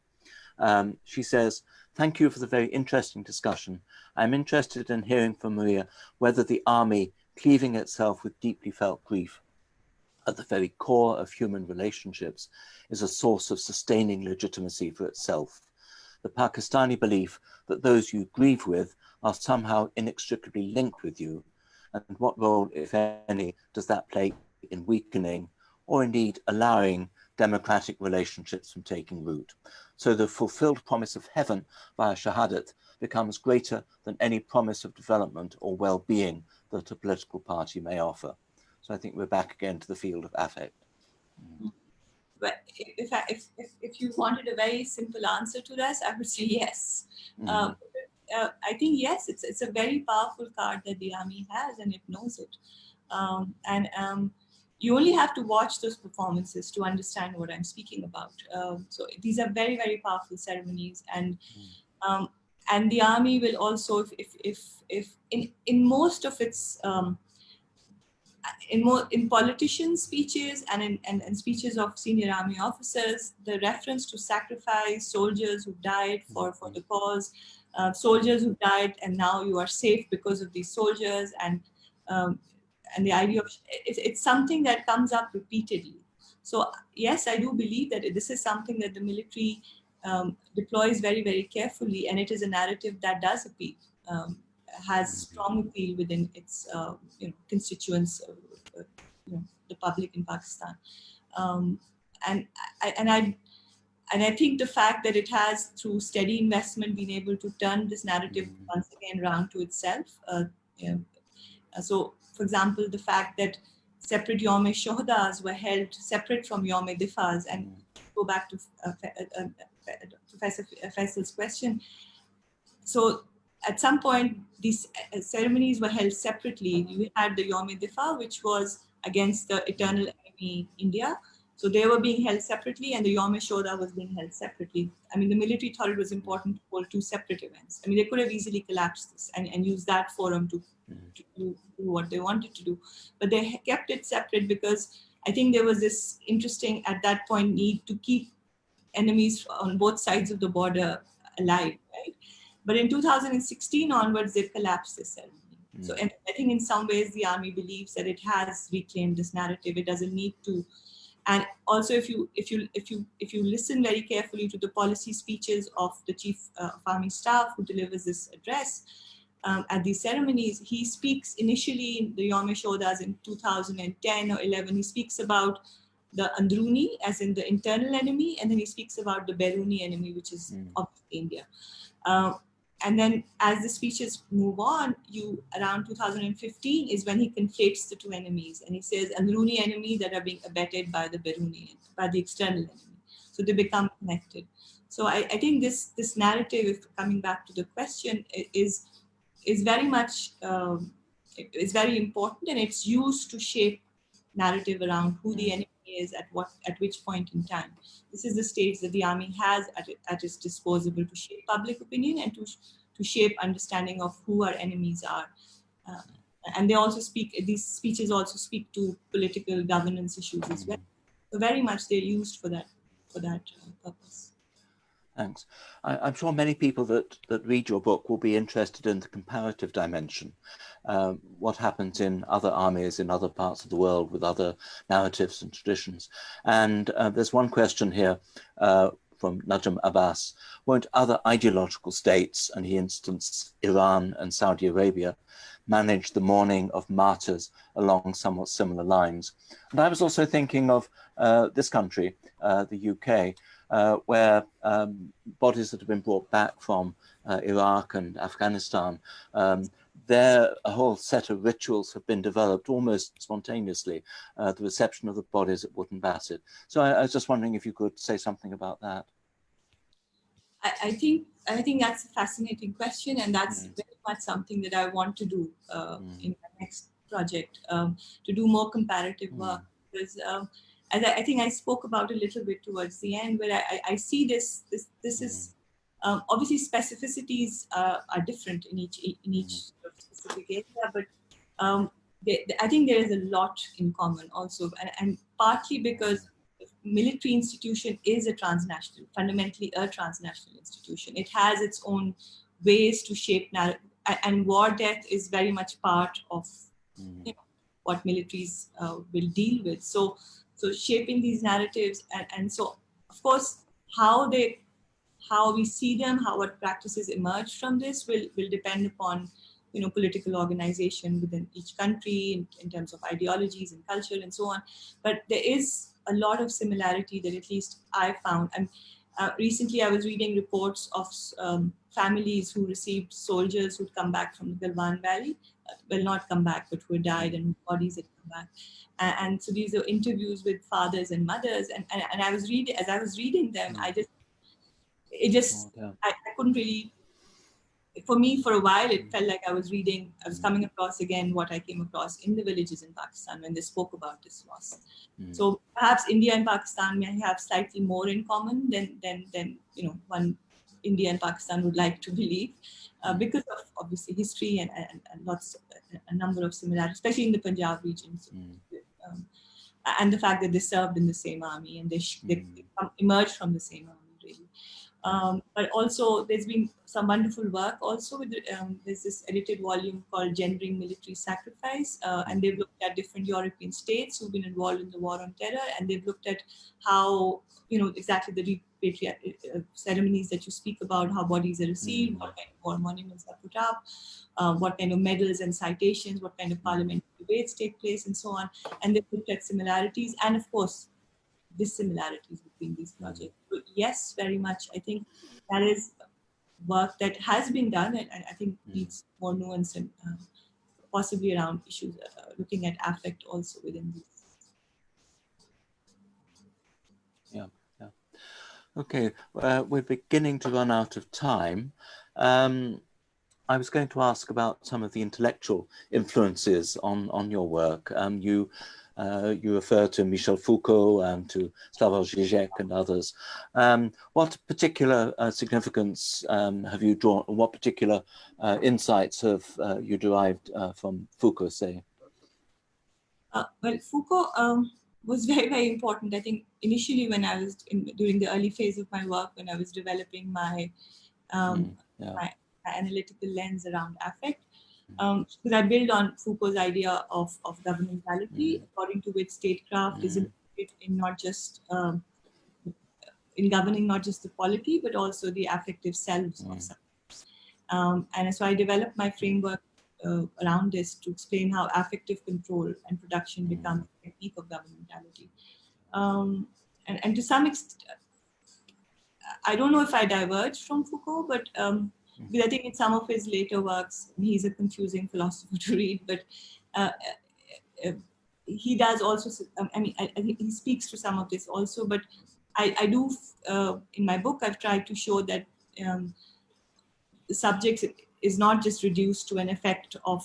She says, "Thank you for the very interesting discussion. I'm interested in hearing from Maria whether the army, cleaving itself with deeply felt grief at the very core of human relationships, is a source of sustaining legitimacy for itself. The Pakistani belief that those you grieve with are somehow inextricably linked with you, and what role, if any, does that play in weakening or indeed allowing democratic relationships from taking root? So the fulfilled promise of heaven via Shahadat becomes greater than any promise of development or well-being that a political party may offer." So I think we're back again to the field of affect. But if you wanted a very simple answer to this, I would say yes. I think yes, it's a very powerful card that the army has, and it knows it. You only have to watch those performances to understand what I'm speaking about. So these are very, very powerful ceremonies, and the army will also, if in most of its in politicians' speeches and in speeches of senior army officers, the reference to sacrifice, soldiers who died for the cause, soldiers who died and now you are safe because of these soldiers, and the idea of it's something that comes up repeatedly. So yes, I do believe that this is something that the military deploys very, very carefully, and it is a narrative that does appeal. Has strong appeal within its constituents, the public in Pakistan, and I think the fact that it has, through steady investment, been able to turn this narrative once again around to itself. So, for example, the fact that separate Yom-e-Shohadas were held separate from Yom-e-Difas, and go back to Professor Faisal's question. So, at some point, these ceremonies were held separately. We had the Yom-e-Difa, which was against the eternal enemy, India. So they were being held separately, and the Yom-e-Shoda was being held separately. I mean, the military thought it was important to hold two separate events. I mean, they could have easily collapsed this and used that forum to do what they wanted to do. But they kept it separate because I think there was this interesting, at that point, need to keep enemies on both sides of the border alive, right? But in 2016 onwards, they've collapsed this ceremony. So I think in some ways, the army believes that it has reclaimed this narrative. It doesn't need to And also, if you listen very carefully to the policy speeches of the Chief of Army Staff who delivers this address at these ceremonies, he speaks initially in the Yom Shodas in 2010 or 11. He speaks about the Andruni, as in the internal enemy, and then he speaks about the Beruni enemy, which is obviously India. And then as the speeches move on, around 2015 is when he conflates the two enemies. And he says Andruni enemy that are being abetted by the Beruni, by the external enemy. So they become connected. So I think this narrative, if coming back to the question, is very much, is very important, and it's used to shape narrative around who the enemy is at which point in time. This is the stage that the army has at its disposal to shape public opinion and to shape understanding of who our enemies are. And they also these speeches also speak to political governance issues as well. So very much they're used for that purpose. Thanks. I'm sure many people that read your book will be interested in the comparative dimension. What happens in other armies in other parts of the world with other narratives and traditions. And there's one question here from Najm Abbas. Won't other ideological states, and he instanced Iran and Saudi Arabia, manage the mourning of martyrs along somewhat similar lines? And I was also thinking of this country, the UK, where bodies that have been brought back from Iraq and Afghanistan, a whole set of rituals have been developed almost spontaneously, the reception of the bodies at Wootton Bassett. So I was just wondering if you could say something about that. I think that's a fascinating question, and that's very much something that I want to do in my next project, to do more comparative work. Because as I think I spoke about a little bit towards the end, where I see this is obviously specificities are different in each specific area, but I think there is a lot in common also, and partly because military institution is fundamentally a transnational institution. It has its own ways to shape narrative, and war death is very much part of what militaries will deal with. So shaping these narratives, and so of course how we see them, what practices emerge from this will depend upon political organization within each country in terms of ideologies and culture and so on. But there is a lot of similarity that at least I found. And recently I was reading reports of families who received soldiers who'd come back from the Galwan Valley, well, not come back, but who had died and bodies had come back. And so these are interviews with fathers and mothers. And I was reading, as I was reading them, I couldn't really, for me, for a while, it felt like I was coming across again what I came across in the villages in Pakistan when they spoke about this loss. So perhaps India and Pakistan may have slightly more in common than one India and Pakistan would like to believe, because of obviously history and a number of similarities, especially in the Punjab regions, and the fact that they served in the same army and they emerged from the same army, really. But also there's been some wonderful work also with there's this edited volume called Gendering Military Sacrifice, and they've looked at different European states who've been involved in the war on terror, and they've looked at how exactly the ceremonies that you speak about, how bodies are received, what kind of war monuments are put up, what kind of medals and citations, what kind of parliamentary debates take place, and so on. And they've looked at similarities and of course dissimilarities between these projects. So yes, very much. I think that is work that has been done, and I think needs more nuance and possibly around issues, looking at affect also within these. Yeah. Okay, we're beginning to run out of time. I was going to ask about some of the intellectual influences on your work. You refer to Michel Foucault and to Slavoj Žižek and others. What particular significance have you drawn, what particular insights have you derived from Foucault, say? Well, Foucault was very, very important. I think initially when I was during the early phase of my work, when I was developing my my analytical lens around affect, because I build on Foucault's idea of governmentality, according to which statecraft is it in not just in governing not just the polity, but also the affective selves of subjects. And so I developed my framework around this to explain how affective control and production becomes a technique of governmentality. And to some extent, I don't know if I diverged from Foucault, but because I think in some of his later works, he's a confusing philosopher to read, but he does also, I think he speaks to some of this also, but I do, in my book, I've tried to show that the subject is not just reduced to an effect of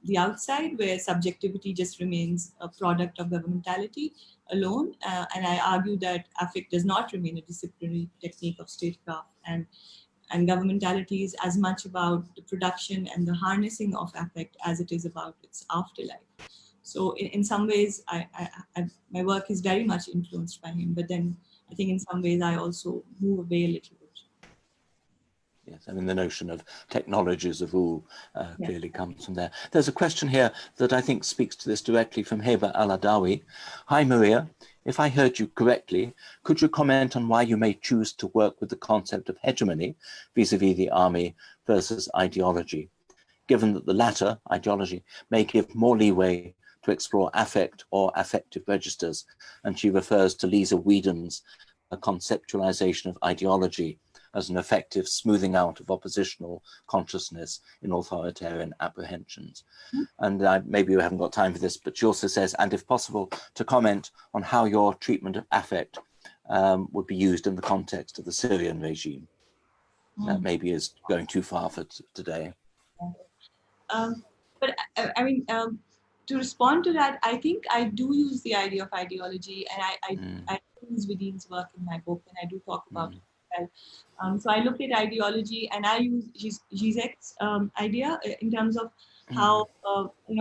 the outside, where subjectivity just remains a product of governmentality alone. And I argue that affect does not remain a disciplinary technique of statecraft, and governmentality is as much about the production and the harnessing of affect as it is about its afterlife. So in some ways, my work is very much influenced by him, but then I think in some ways I also move away a little bit. Yes, I mean, the notion of technology as a rule clearly comes from there. There's a question here that I think speaks to this directly from Heba Al-Adawi. Hi, Maria. If I heard you correctly, could you comment on why you may choose to work with the concept of hegemony vis-a-vis the army versus ideology, given that the latter, ideology, may give more leeway to explore affect or affective registers, and she refers to Lisa Whedon's conceptualization of ideology as an effective smoothing out of oppositional consciousness in authoritarian apprehensions. And maybe you haven't got time for this, but she also says, and if possible, to comment on how your treatment of affect would be used in the context of the Syrian regime. That maybe is going too far for today. But I mean, to respond to that, I think I do use the idea of ideology, and I use Whedon's work in my book, and I do talk about it. So I look at ideology, and I use Zizek's idea in terms of how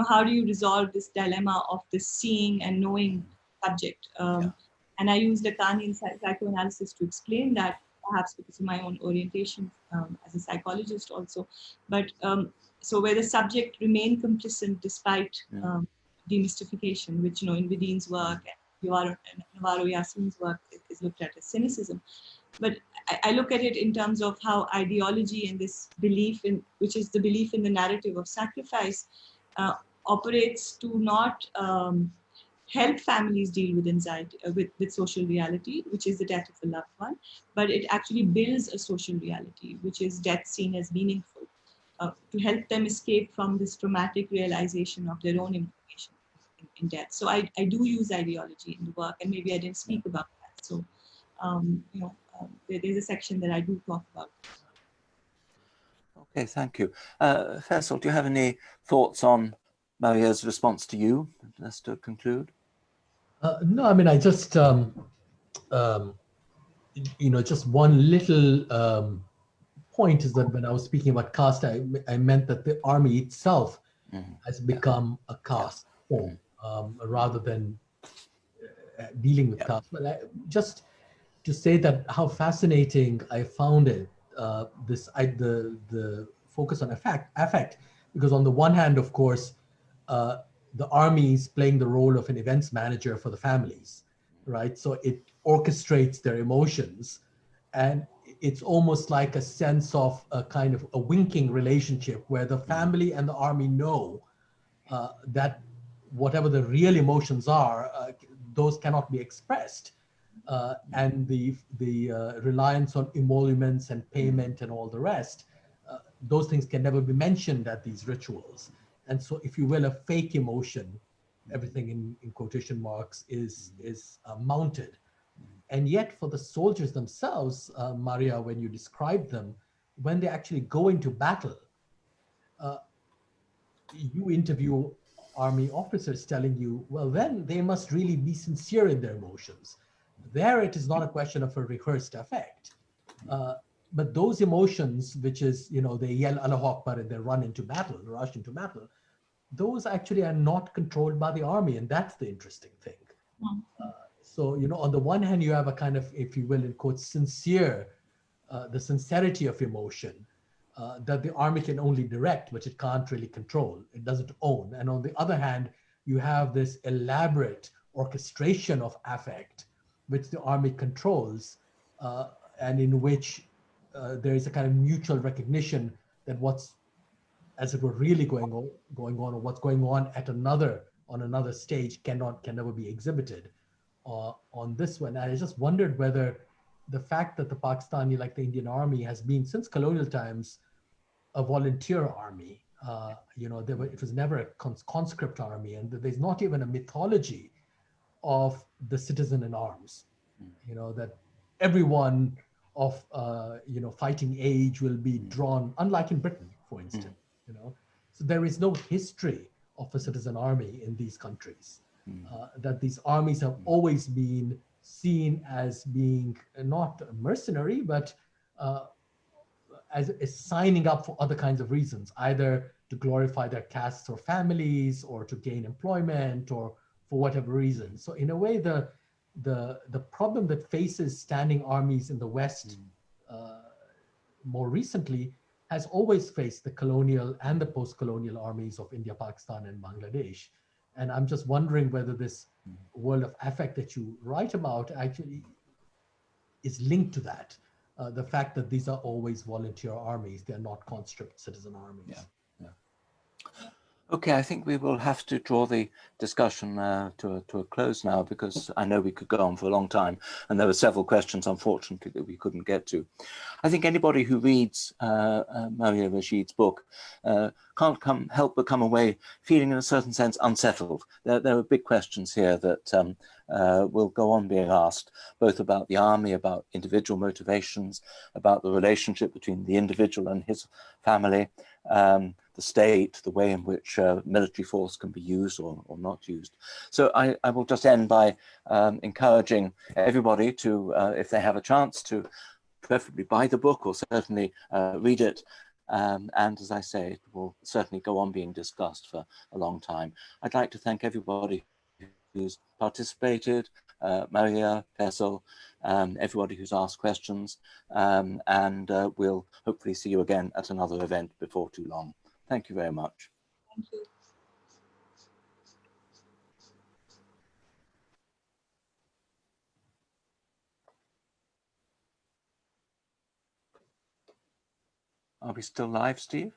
how do you resolve this dilemma of the seeing and knowing subject. And I use Lacanian psychoanalysis to explain that, perhaps because of my own orientation as a psychologist also. But so where the subject remained complicit despite demystification, which in Whedon's work and Navarro Yasmine's work is looked at as cynicism. But I look at it in terms of how ideology and this belief in, which is the belief in the narrative of sacrifice, operates to not help families deal with anxiety, with social reality, which is the death of a loved one, but it actually builds a social reality, which is death seen as meaningful, to help them escape from this traumatic realization of their own implication in death. So I do use ideology in the work, and maybe I didn't speak about that. So, there's a section that I do talk about. Okay, thank you. Faisal, do you have any thoughts on Maria's response to you, just to conclude? No, I mean, I just, just one little point is that when I was speaking about caste, I meant that the army itself has become a caste form rather than dealing with caste. But just to say that how fascinating I found it, the focus on affect, because on the one hand, of course, the army is playing the role of an events manager for the families, right? So it orchestrates their emotions, and it's almost like a sense of a kind of a winking relationship where the family and the army know that whatever the real emotions are, those cannot be expressed. And the reliance on emoluments and payment and all the rest, those things can never be mentioned at these rituals. And so, if you will, a fake emotion, everything in quotation marks, is mounted. And yet for the soldiers themselves, Maria, when you describe them, when they actually go into battle, you interview army officers telling you, well, then they must really be sincere in their emotions. There, it is not a question of a rehearsed affect. But those emotions, which is, they yell Allahu Akbar and they run into battle, rush into battle, those actually are not controlled by the army. And that's the interesting thing. So, on the one hand, you have a kind of, if you will, in quotes, sincere, the sincerity of emotion that the army can only direct, but it can't really control. It doesn't own. And on the other hand, you have this elaborate orchestration of affect, which the army controls, and in which there is a kind of mutual recognition that what's, as it were, really going on, or what's going on at another stage can never be exhibited on this one. And I just wondered whether the fact that the Pakistani, like the Indian Army, has been since colonial times a volunteer army. It was never a conscript army, and there's not even a mythology of the citizen in arms. That everyone of fighting age will be drawn, unlike in Britain, for instance. So there is no history of a citizen army in these countries. That these armies have always been seen as being not mercenary, but as signing up for other kinds of reasons, either to glorify their castes or families, or to gain employment, or for whatever reason. So in a way, the problem that faces standing armies in the West more recently has always faced the colonial and the post-colonial armies of India, Pakistan, and Bangladesh. And I'm just wondering whether this world of affect that you write about actually is linked to that. The fact that these are always volunteer armies, they're not conscript citizen armies. Yeah. Okay, I think we will have to draw the discussion to a close now, because I know we could go on for a long time, and there were several questions, unfortunately, that we couldn't get to. I think anybody who reads Maria Rashid's book can't help but come away feeling, in a certain sense, unsettled. There are big questions here that will go on being asked, both about the army, about individual motivations, about the relationship between the individual and his family, the state, the way in which military force can be used or not used. So I will just end by encouraging everybody to, if they have a chance, to preferably buy the book, or certainly read it. And as I say, it will certainly go on being discussed for a long time. I'd like to thank everybody who's participated, Maria, Faisal, everybody who's asked questions, and we'll hopefully see you again at another event before too long. Thank you very much. Thank you. Are we still live, Steve?